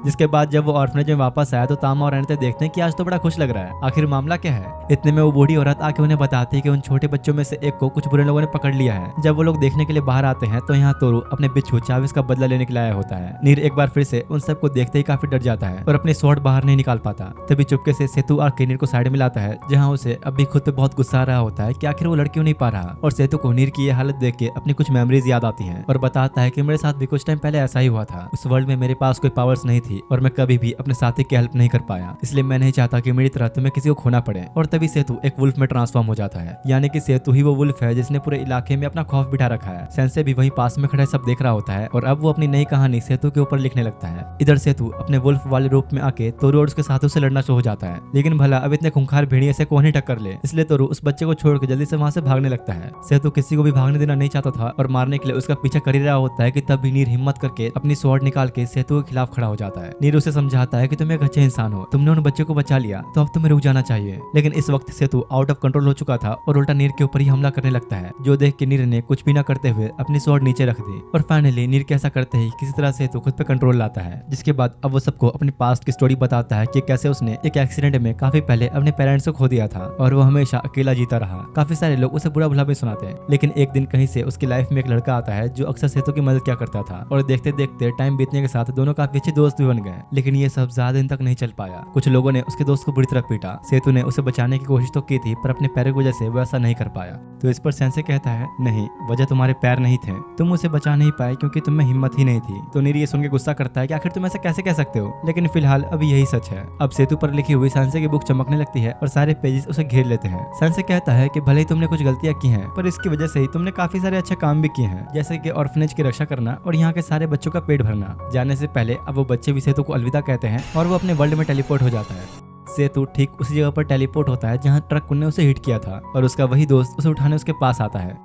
जिसके बाद जब वो ऑर्फनेज में वापस आया तो तामा और अनिता देखते हैं कि आज तो बड़ा खुश लग रहा है, आखिर मामला क्या है। इतने में वो बूढ़ी औरत आके उन्हें बताती है कि उन छोटे बच्चों में से एक को कुछ बुरे लोगों ने पकड़ लिया है। जब वो लोग देखने के लिए बाहर आते हैं तो यहाँ तोरू अपने बिच्छू चाविस का बदला लेने के लिए आया होता है। नीर एक बार फिर से उन सबको देखते ही काफी डर जाता है और अपने स्वॉर्ड बाहर नहीं निकाल पाता। तभी चुपके से सेतु आके नीर को साइड में लाता है, जहाँ उसे अब भी खुद पे बहुत गुस्सा आ रहा होता है कि आखिर वो लड़कियों नहीं पा रहा। और सेतु को नीर की ये हालत देख के अपनी कुछ मेमोरीज याद आती है और बताता है कि मेरे साथ भी कुछ टाइम पहले ऐसा ही हुआ था। उस वर्ल्ड में मेरे पास कोई पावर्स नहीं थी और मैं कभी भी अपने साथी की हेल्प नहीं कर पाया, इसलिए मैं नहीं चाहता कि मेरी तरह तुम्हें किसी को खोना पड़े। और तभी सेतु एक वुल्फ में ट्रांसफॉर्म हो जाता है, यानी कि सेतु ही वो वुल्फ है जिसने पूरे इलाके में अपना खौफ बिठा रखा है। सेंसे भी वही पास में खड़े सब देख रहा होता है और अब वो अपनी नई कहानी सेतु के ऊपर लिखने लगता है। इधर सेतु अपने वुल्फ वाले रूप में आके तोरू और उसके साथों से लड़ना शुरू हो जाता है, लेकिन भला अब इतने खूंखार भेड़िए से कौन ही टक्कर ले, इसलिए तोरू उस बच्चे को छोड़ के जल्दी से वहां से भागने लगता है। सेतु किसी को भी भागने देना नहीं चाहता था और मारने के लिए उसका पीछा कर ही रहा होता है कि तब भी नीर हिम्मत करके अपनी स्वॉर्ड निकाल के सेतु के खिलाफ खड़ा हो जाता है। नीर उसे समझाता है कि तुम एक अच्छे इंसान हो, तुमने उन बच्चों को बचा लिया, तो अब तुम्हें रुक जाना चाहिए। लेकिन इस वक्त सेतु आउट ऑफ कंट्रोल हो चुका था और उल्टा नीर के ऊपर ही हमला करने लगता है, जो देख के नीर ने कुछ भी ना करते हुए अपनी स्वॉर्ड नीचे रख दी। और फाइनली नीर कैसा करते ही किसी तरह सेतु खुद पे कंट्रोल लाता है, जिसके बाद अब वो सबको अपनी पास्ट की स्टोरी बताता है कि कैसे उसने एक एक्सीडेंट में काफी पहले अपने पेरेंट्स को खो दिया था और वो हमेशा अकेला जीता रहा। काफी सारे लोग उसे बुरा भला भी सुनाते हैं, लेकिन एक दिन कहीं से उसकी लाइफ में एक लड़का आता है जो अक्सर सेतु की मदद किया करता था और देखते देखते टाइम बीतने के साथ दोनों काफी अच्छे दोस्त भी बन गए। लेकिन ये सब ज्यादा दिन तक नहीं चल पाया। कुछ लोगों ने उसके दोस्त को बुरी तरह पीटा। सेतु ने उसे बचाने की कोशिश तो की थी, पर अपने पैरों की वजह से वो ऐसा नहीं कर पाया। तो इस पर सेंसे कहता है, नहीं, वजह तुम्हारे पैर नहीं थे, तुम उसे बचा नहीं पाए क्योंकि तुम में हिम्मत ही नहीं थी। तो नीर ये सुन के गुस्सा करता है कि आखिर तुम ऐसा कैसे कह सकते हो, लेकिन फिलहाल अभी यही सच है। अब सेतु पर लिखी हुई सेंसे की बुक चमकने लगती है और सारे पेजेस उसे घेर लेते हैं। सेंसे कहता है कि भले ही तुमने कुछ गलतियां की हैं, पर इसकी वजह से ही तुमने काफी सारे अच्छे काम भी किए हैं, जैसे कि ऑर्फनेज की रक्षा करना और यहाँ के सारे बच्चों का पेट भरना। जाने से पहले अब वो बच्चे भी सेतु को अलविदा कहते हैं और वो अपने वर्ल्ड में टेलीपोर्ट हो जाता है। सेतु ठीक उसी जगह पर टेलीपोर्ट होता है जहां ट्रक ने उसे हिट किया था और उसका वही दोस्त उसे उठाने उसके पास आता है।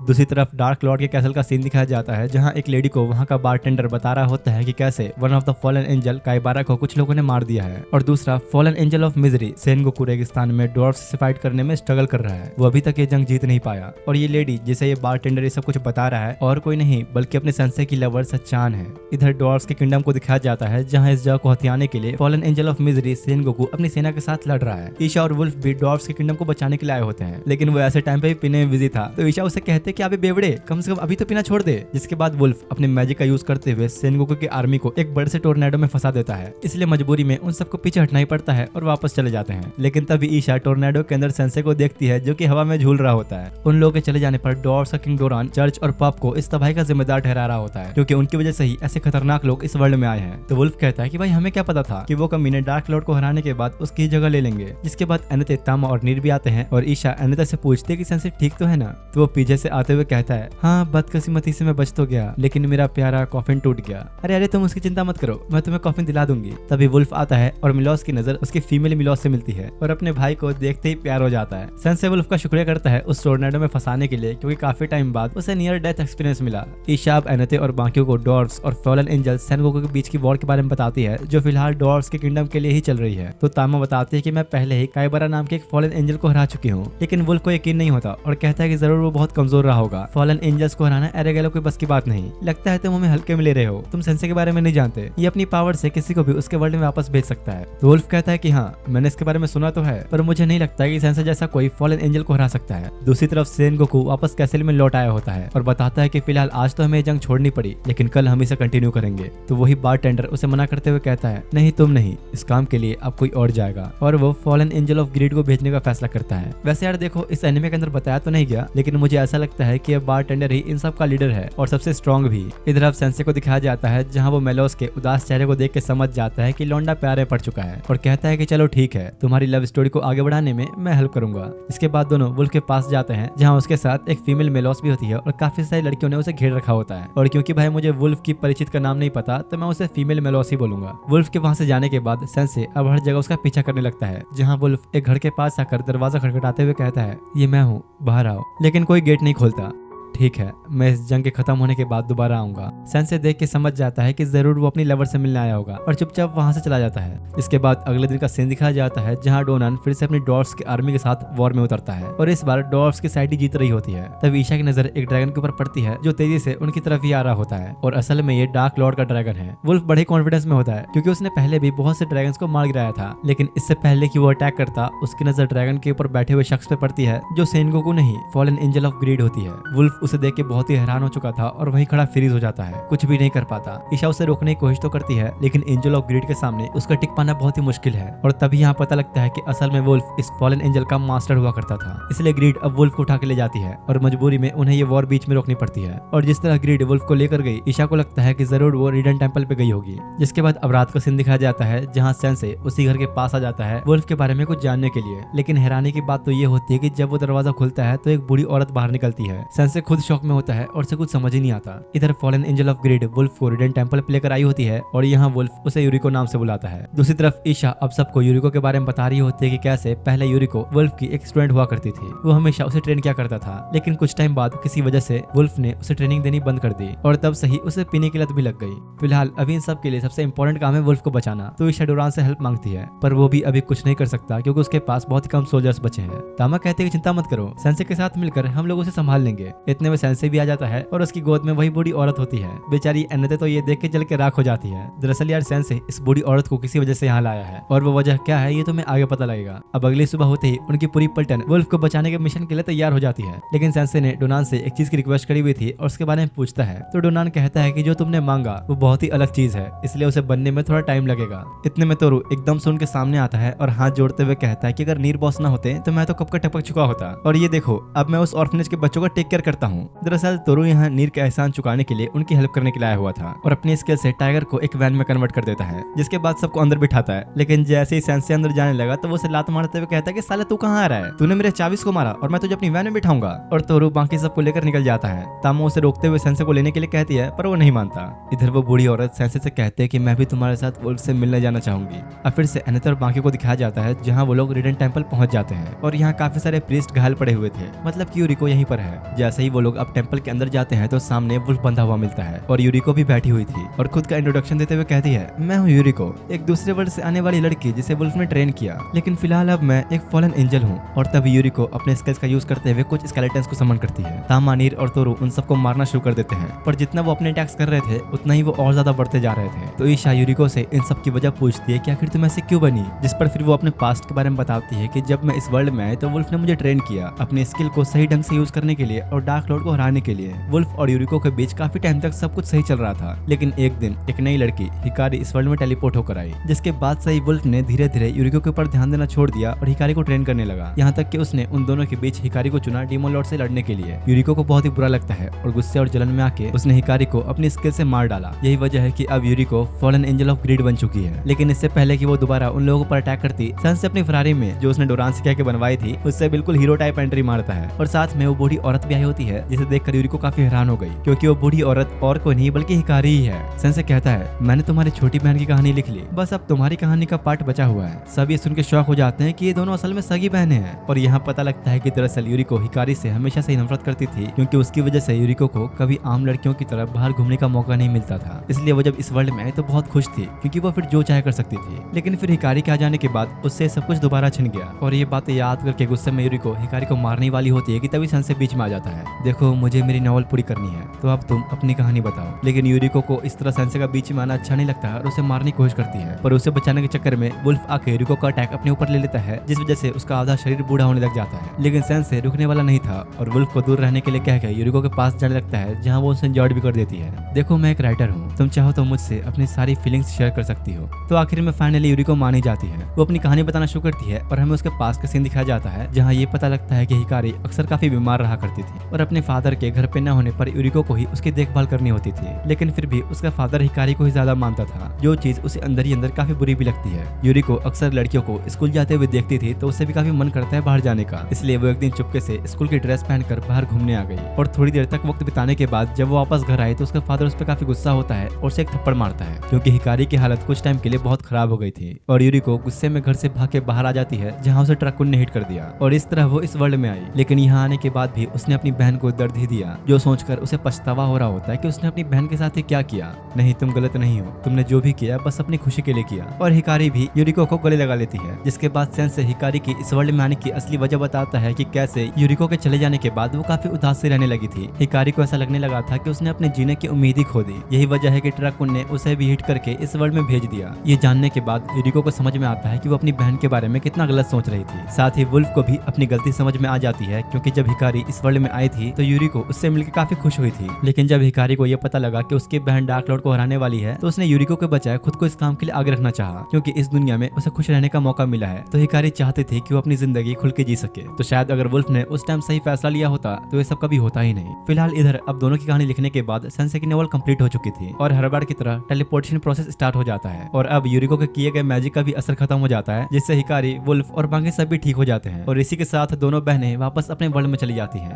दूसरी तरफ डार्क लॉर्ड के कैसल का सीन दिखाया जाता है, जहां एक लेडी को वहां का बारटेंडर बता रहा होता है कि कैसे one of the fallen angel Kaibara को कुछ लोगों ने मार दिया है और दूसरा fallen angel of misery Sengoku रेगिस्तान में ड्वार्फ्स से फाइट करने में स्ट्रगल कर रहा है। वो अभी तक ये जंग जीत नहीं पाया और ये लेडी जिसे ये बारटेंडर ये सब कुछ बता रहा है और कोई नहीं बल्कि अपने सेंसे की लवर सच्चान है। इधर ड्वार्फ्स के किंगडम को दिखाया जाता है, जहाँ इस जगह को हथियाने के लिए fallen angel of misery Sengoku अपनी सेना के साथ लड़ रहा है। ईशा और वुल्फ भी ड्वार्फ्स के किंगडम को बचाने के लिए आए होते हैं, लेकिन वो ऐसे टाइम पे भी पीने में बिजी था। तो ईशा उसे कहते हैं कि अबे बेवड़े, कम से कम अभी तो पीना छोड़ दे। जिसके बाद वुल्फ अपने मैजिक का यूज करते हुए सेनगोकू की आर्मी को एक बड़े से टोर्नेडो में फंसा देता है, इसलिए मजबूरी में उन सबको पीछे हटना ही पड़ता है और वापस चले जाते हैं। लेकिन तभी ईशा टोर्नेडो के अंदर सेंसे को देखती है जो कि हवा में झूल रहा होता है। उन लोगों के चले जाने पर ड्वार्फ्स का किंग डोरान चर्च और पब को इस तबाही का जिम्मेदार ठहरा रहा होता है, क्योंकि उनकी वजह से ही ऐसे खतरनाक लोग इस वर्ल्ड में आए हैं। तो वुल्फ कहता है कि भाई हमें क्या पता था कि वो कमीने डार्क लॉर्ड को हराने के बाद उसकी जगह ले लेंगे। जिसके बाद अनिते, तामा और नीर भी आते हैं और ईशा अनिता से पूछती है कि सेंसे ठीक तो है ना। तो वो पीछे से आते हुए कहता है, हाँ बदकिस्मती से मैं बच तो गया, लेकिन मेरा प्यारा कॉफिन टूट गया। अरे अरे तुम उसकी चिंता मत करो, मैं तुम्हें कॉफिन दिला दूंगी। तभी वुल्फ आता है और मिलोस की नजर उसकी फीमेल मिलोस से मिलती है और अपने भाई को देखते ही प्यार हो जाता है। सेंसे वुल्फ का शुक्रिया करता है उस टोर्नेडो में फंसाने के लिए, क्योंकि काफी टाइम बाद उसे नियर डेथ एक्सपीरियंस मिला। ईशा अनिते और बाकियों को ड्वार्फ्स और फॉलन एंजल सेनगोकू के बीच की वॉर के बारे में बताती है, जो फिलहाल ड्वार्फ्स के किंगडम के लिए ही चल रही है। तो तामा बताती है कि मैं पहले ही काइबारा नाम के एक फॉलन एंजल को हरा चुकी हूँ, लेकिन वुल्फ को यकीन नहीं होता और कहता है कि जरूर वो बहुत कमजोर रहा रहा होगा। फॉलन एंजल्स को हराना एरेगेलो कोई बस की बात नहीं। लगता है तुम हमें हल्के में ले रहे हो, तुम सेंसे के बारे में नहीं जानते। ये अपनी पावर से किसी को भी उसके वर्ल्ड में वापस भेज सकता है। तो वुल्फ कहता है कि हाँ, मैंने इसके बारे में सुना तो है, पर मुझे नहीं लगता कि सेंसे जैसा कोई फॉलन एंजल को हरा सकता है। दूसरी तरफ सेनगोकू वापस कैसल में लौट आया होता है और बताता है कि फिलहाल आज तो हमें ये जंग छोड़नी पड़ी, लेकिन कल हम इसे कंटिन्यू करेंगे। तो वही बारटेंडर उसे मना करते हुए कहता है, नहीं तुम नहीं, इस काम के लिए अब कोई और जाएगा। और वो फॉलन एंजल ऑफ ग्रीड को भेजने का फैसला करता है। वैसे यार देखो, इस एनिमे के अंदर बताया तो नहीं गया, लेकिन मुझे ऐसा लगता है कि अब बारटेंडर ही इन सब का लीडर है और सबसे स्ट्रॉन्ग भी। इधर अब सेंसे को दिखाया जाता है जहाँ वो मेलोस के उदास चेहरे को देख के समझ जाता है कि लौंडा प्यारे पड़ चुका है और कहता है कि चलो ठीक है, तुम्हारी लव स्टोरी को आगे बढ़ाने में मैं हेल्प करूंगा। इसके बाद दोनों वुल्फ के पास जाते हैं जहाँ उसके साथ एक फीमेल मेलोस भी होती है और काफी सारी लड़कियों ने उसे घेर रखा होता है। और क्योंकि भाई मुझे वुल्फ की परिचित का नाम नहीं पता, तो मैं उसे फीमेल मेलोस ही बोलूंगा। वुल्फ के वहां से जाने के बाद सेंसे अब हर जगह उसका पीछा करने लगता है, जहाँ वुल्फ एक घर के पास आकर दरवाजा खटखटाते हुए कहता है, ये मैं हूँ, बाहर आओ। लेकिन कोई गेट नहीं खोलता। ठीक है, मैं इस जंग के खत्म होने के बाद दोबारा आऊंगा। सेंसे देख के समझ जाता है कि जरूर वो अपनी लवर से मिलने आया होगा और चुपचाप वहां से चला जाता है। इसके बाद अगले दिन का सीन दिखाया जाता है जहां डोनान फिर से अपनी डॉर्फ्स की आर्मी के साथ वॉर में उतरता है और इस बार डॉर्फ्स की साइड ही जीत रही होती है। तब ईशा की नजर एक ड्रैगन के ऊपर पड़ती है जो तेजी से उनकी तरफ ही आ रहा होता है और असल में ये डार्क लॉर्ड का ड्रैगन है। वुल्फ बड़े कॉन्फिडेंस में होता है क्योंकि उसने पहले भी बहुत से ड्रैगन्स को मार गिराया था, लेकिन इससे पहले कि वो अटैक करता उसकी नजर ड्रैगन के ऊपर बैठे हुए शख्स पे पड़ती है जो सेनगोकू नहीं, फॉलन एंजल ऑफ ग्रीड होती है। वुल्फ उसे देख के बहुत ही हैरान हो चुका था और वहीं खड़ा फ्रीज हो जाता है, कुछ भी नहीं कर पाता। ईशा उसे रोकने की कोशिश तो करती है, लेकिन एंजल ऑफ ग्रीड के सामने उसका टिक पाना बहुत ही मुश्किल है। और तभी यहाँ पता लगता है कि असल में वुल्फ इस फॉलन एंजल का मास्टर हुआ करता था, इसलिए ग्रीड अब वुल्फ को उठा के ले जाती है और मजबूरी में उन्हें ये वॉर बीच में रोकनी पड़ती है। और जिस तरह ग्रीड वुल्फ को लेकर गई, ईशा को लगता है कि जरूर वो रिडन टेंपल पे गई होगी। जिसके बाद अब रात का सीन दिखाया जाता है जहाँ सेंसे उसी घर के पास आ जाता है वुल्फ के बारे में कुछ जानने के लिए। लेकिन हैरानी की बात तो ये होती है कि जब वो दरवाजा खुलता है तो एक बूढ़ी औरत बाहर निकलती है। सेंसे खुद शॉक में होता है और उसे कुछ समझ ही नहीं आता। इधर fallen angel of greed wolf को रिडन टेंपल पे लेकर आई होती है और यहाँ वुल्फ उसे यूरिको नाम से बुलाता है। दूसरी तरफ ईशा अब सबको यूरिको के बारे में बता रही होती है कि कैसे पहले यूरिको वुल्फ की एक स्टूडेंट हुआ करती थी। वो हमेशा उसे ट्रेन किया करता था, लेकिन कुछ टाइम बाद किसी वजह से वुल्फ ने उसे ट्रेनिंग देनी बंद कर दी और तब सही उसे पीने की लत भी लग गई। फिलहाल अभी इन सब के लिए सबसे इंपॉर्टेंट काम है वुल्फ को बचाना, तो ईशा डोरान से हेल्प मांगती है, पर वो भी अभी कुछ नहीं कर सकता क्योंकि उसके पास बहुत ही कम सोल्जर्स बचे हैं। तामा कहते हैं कि चिंता मत करो, सेंसे के साथ मिलकर हम लोग उसे संभाल लेंगे। इतने में सेंसे भी आ जाता है और उसकी गोद में वही बूढ़ी औरत होती है। बेचारी एनते तो ये देख के जल के राख हो जाती है। दरअसल यार सेंसे इस बूढ़ी औरत को किसी वजह से यहाँ लाया है और वो वजह क्या है ये तुम्हें आगे पता लगेगा। अब अगली सुबह होते ही उनकी पूरी पलटन वुल्फ को बचाने के मिशन के लिए तैयार हो जाती है, लेकिन सेंसे ने डोनान से एक चीज की रिक्वेस्ट करी हुई थी और उसके बारे में पूछता है। तो डोनान कहता है कि जो तुमने मांगा वो बहुत ही अलग चीज है, इसलिए उसे बनने में थोड़ा टाइम लगेगा। इतने में तोरू एकदम से उनके सामने आता है और हाथ जोड़ते हुए कहता है कि अगर नीर बॉस ना होते तो मैं तो कब का टपक चुका होता, और ये देखो अब मैं उस ऑर्फनेज के बच्चों का टेक केयर करता हूँ। दरअसल तोरू यहाँ नीर का एहसान चुकाने के लिए उनकी हेल्प करने के लिए आया हुआ था और अपनी स्किल से टाइगर को एक वैन में कन्वर्ट कर देता है, जिसके बाद सबको अंदर बिठाता है। लेकिन जैसे ही सेंसे अंदर जाने लगा तो वो उसे लात मारते हुए कहता है कि साले तू कहाँ आ रहा है, तूने मेरे 24 को मारा और मैं तुझे अपनी वैन में बिठाऊंगा। और तोरू बाकी सबको लेकर निकल जाता है। तामो उसे रोकते हुए सेंसे को लेने के लिए कहती है, पर वो नहीं मानता। इधर वो बूढ़ी औरत सेंसे से कहते हैं कि मैं भी तुम्हारे साथ वुल्फ से मिलने जाना चाहूंगी। अब फिर से एनेते और बाकी को दिखाया जाता है जहाँ वो लोग रिडन टेंपल पहुंच जाते हैं और यहाँ काफी सारे प्रीस्ट घायल पड़े हुए थे, मतलब कि यूरिको यहीं पर है। जैसे ही वो लोग अब टेंपल के अंदर जाते हैं तो सामने वुल्फ बंधा हुआ मिलता है और यूरिको भी बैठी हुई थी और खुद का इंट्रोडक्शन देते हुए कहती है, मैं हूँ यूरिको, एक दूसरे वर्ल्ड से आने वाली लड़की जिसे वुल्फ ने ट्रेन किया, लेकिन फिलहाल अब मैं एक फॉलन एंजल हूँ। और तभी यूरिको अपने स्किल्स का यूज करते हुए कुछ स्केलेटन्स को समन करती है। तामा, नीर और तोरू उन सबको मारना शुरू कर देते हैं, पर जितना वो अपने अटैक्स कर रहे थे उतना ही वो और ज्यादा बढ़ते जा रहे थे। तो ईशा यूरिको से इन सब की वजह पूछती है कि आखिर तुम ऐसे क्यों बनी, जिस पर फिर वो अपने पास्ट के बारे में बताती है कि जब मैं इस वर्ल्ड में आई तो वुल्फ ने मुझे ट्रेन किया अपने स्किल को सही ढंग से यूज करने के लिए और डार्क लॉर्ड को हराने के लिए। वुल्फ और यूरिको के बीच काफी टाइम तक सब कुछ सही चल रहा था, लेकिन एक दिन एक नई लड़की हिकारी इस वर्ल्ड में टेलीपोर्ट होकर आई, जिसके बाद से ही वुल्फ ने धीरे धीरे यूरिको के ऊपर ध्यान देना छोड़ दिया और हिकारी को ट्रेन करने लगा। यहाँ तक कि उसने उन दोनों के बीच हिकारी को चुना डीमन लॉर्ड से लड़ने के लिए। यूरिको को बहुत ही बुरा लगता है और गुस्से और जलन में आके उसने हिकारी को अपनी स्किल से मार डाला। यही वजह है कि अब यूरिको फॉलन एंजल ऑफ ग्रीड बन चुकी है। लेकिन इससे पहले कि वो दोबारा उन लोगों पर अटैक करती, सेंसे अपनी फरारी में जो उसने डोरान से कह के बनवाई थी उससे बिल्कुल हीरो टाइप एंट्री मारता है और साथ में वो बूढ़ी औरत भी आई होती है, जिसे देखकर यूरिको काफी हैरान हो गई क्योंकि वो बूढ़ी औरत और कोई नहीं बल्कि हिकारी ही है। सेंसे कहता है, मैंने तुम्हारी छोटी बहन की कहानी लिख ली, बस अब तुम्हारी कहानी का पार्ट बचा हुआ है। सब ये सुन के शौक हो जाते हैं कि ये दोनों असल में सगी बहनें हैं और यहाँ पता लगता है कि दरअसल यूरिको हिकारी से हमेशा से नफरत करती थी क्योंकि उसकी वजह से यूरिको को कभी आम लड़कियों की तरह बाहर घूमने का मौका नहीं मिलता था। इसलिए वो जब इस वर्ल्ड में आई तो बहुत खुश थी क्योंकि वो फिर जो चाहे कर सकती थी। लेकिन फिर हिकारी के आ जाने के बाद उससे सब कुछ दोबारा छिन गया और ये बातें याद करके गुस्से में यूरिको हिकारी को मारने वाली होती है कि तभी सेंसे बीच में आ जाता है। देखो मुझे मेरी नॉवल पूरी करनी है, तो अब तुम अपनी कहानी बताओ। लेकिन यूरिको को इस तरह सेंसे का बीच में आना अच्छा नहीं लगता और उसे मारने की कोशिश करती है, पर उसे बचाने के चक्कर में वुल्फ आके यूरिको का अटैक अपने ऊपर ले लेता है, जिस वजह से उसका आधा शरीर बूढ़ा होने लग जाता है। लेकिन सेंसे रुकने वाला नहीं था और वुल्फ को दूर रहने के लिए कहकर यूरिको के पास जाने लगता है, जहाँ वो उसे इंजर्ड भी कर देती है। देखो मैं एक राइटर हूँ, तुम चाहो तो मुझसे अपनी सारी फीलिंग्स शेयर कर सकती हो। तो आखिर में फाइनली यूरिको मान ही जाती है। वो अपनी कहानी बताना शुरू करती है और हमें उसके पास का सीन दिखाया जाता है, जहाँ ये पता लगता है कि हिकारी अक्सर काफी बीमार रहा करती थी और अपने फादर के घर पे न होने पर यूरिको को ही उसकी देखभाल करनी होती थी। लेकिन फिर भी उसका फादर हिकारी को ही ज्यादा मानता था, जो चीज उसे अंदर ही अंदर काफी बुरी भी लगती है। यूरिको अक्सर लड़कियों को स्कूल जाते हुए देखती थी, तो उसे भी काफी मन करता है बाहर जाने का। इसलिए वो एक दिन चुपके से स्कूल की ड्रेस पहनकर बाहर घूमने आ गई और थोड़ी देर तक वक्त बिताने के बाद जब वो वापस घर आई तो उसका फादर उस पर काफी गुस्सा होता है और उसे एक थप्पड़ मारता है, क्योंकि हिकारी की हालत कुछ टाइम के लिए बहुत खराब हो गई थी। और यूरिको गुस्से में घर से भाग के बाहर आ जाती है, जहाँ उसे ट्रक ने हिट कर दिया और इस तरह वो इस वर्ल्ड में आई। लेकिन यहाँ आने के बाद भी उसने अपनी बहन को दर्द ही दिया, जो सोचकर उसे पछतावा हो रहा होता है कि उसने अपनी बहन के साथ ही क्या किया। नहीं, तुम गलत नहीं हो, तुमने जो भी किया बस अपनी खुशी के लिए किया। और हिकारी भी यूरिको को गले लगा लेती है, जिसके बाद सेंसे हिकारी की इस वर्ल्ड में आने की असली वजह बताता है कि कैसे यूरिको के चले जाने के बाद वो काफी उदास से रहने लगी थी। हिकारी को ऐसा लगने लगा था कि उसने अपने जीने की उम्मीद ही खो दी। यही वजह है कि ट्रक ने उसे भी हिट करके इस वर्ल्ड में भेज दिया। ये जानने के बाद यूरिको को समझ में आता है कि वो अपनी बहन के बारे में कितना गलत सोच रही थी। साथ ही वुल्फ को भी अपनी गलती समझ में आ जाती है, क्योंकि जब हिकारी इस वर्ल्ड में आई थी तो यूरिको उससे मिलकर काफी खुश हुई थी। लेकिन जब हिकारी को यह पता लगा कि उसकी बहन डार्क लॉर्ड को हराने वाली है, तो उसने यूरिको के बजाय खुद को इस काम के लिए आगे रखना चाहा, क्योंकि इस दुनिया में उसे खुश रहने का मौका मिला है। तो हिकारी चाहती थी कि वो अपनी जिंदगी खुल के जी सके। तो शायद अगर वुल्फ ने उस टाइम सही फैसला लिया होता तो ये सब कभी होता ही नहीं। फिलहाल इधर अब दोनों की कहानी लिखने के बाद सेंसे की नॉवल कंप्लीट हो चुकी थी और हर बार की तरह टेलीपोर्टेशन प्रोसेस स्टार्ट हो जाता है और अब यूरिको के किए गए मैजिक का भी असर खत्म हो जाता है, जिससे हिकारी, वुल्फ और बाकी सब भी ठीक हो जाते हैं और इसी के साथ दोनों बहनें वापस अपने वर्ल्ड में चली जाती हैं।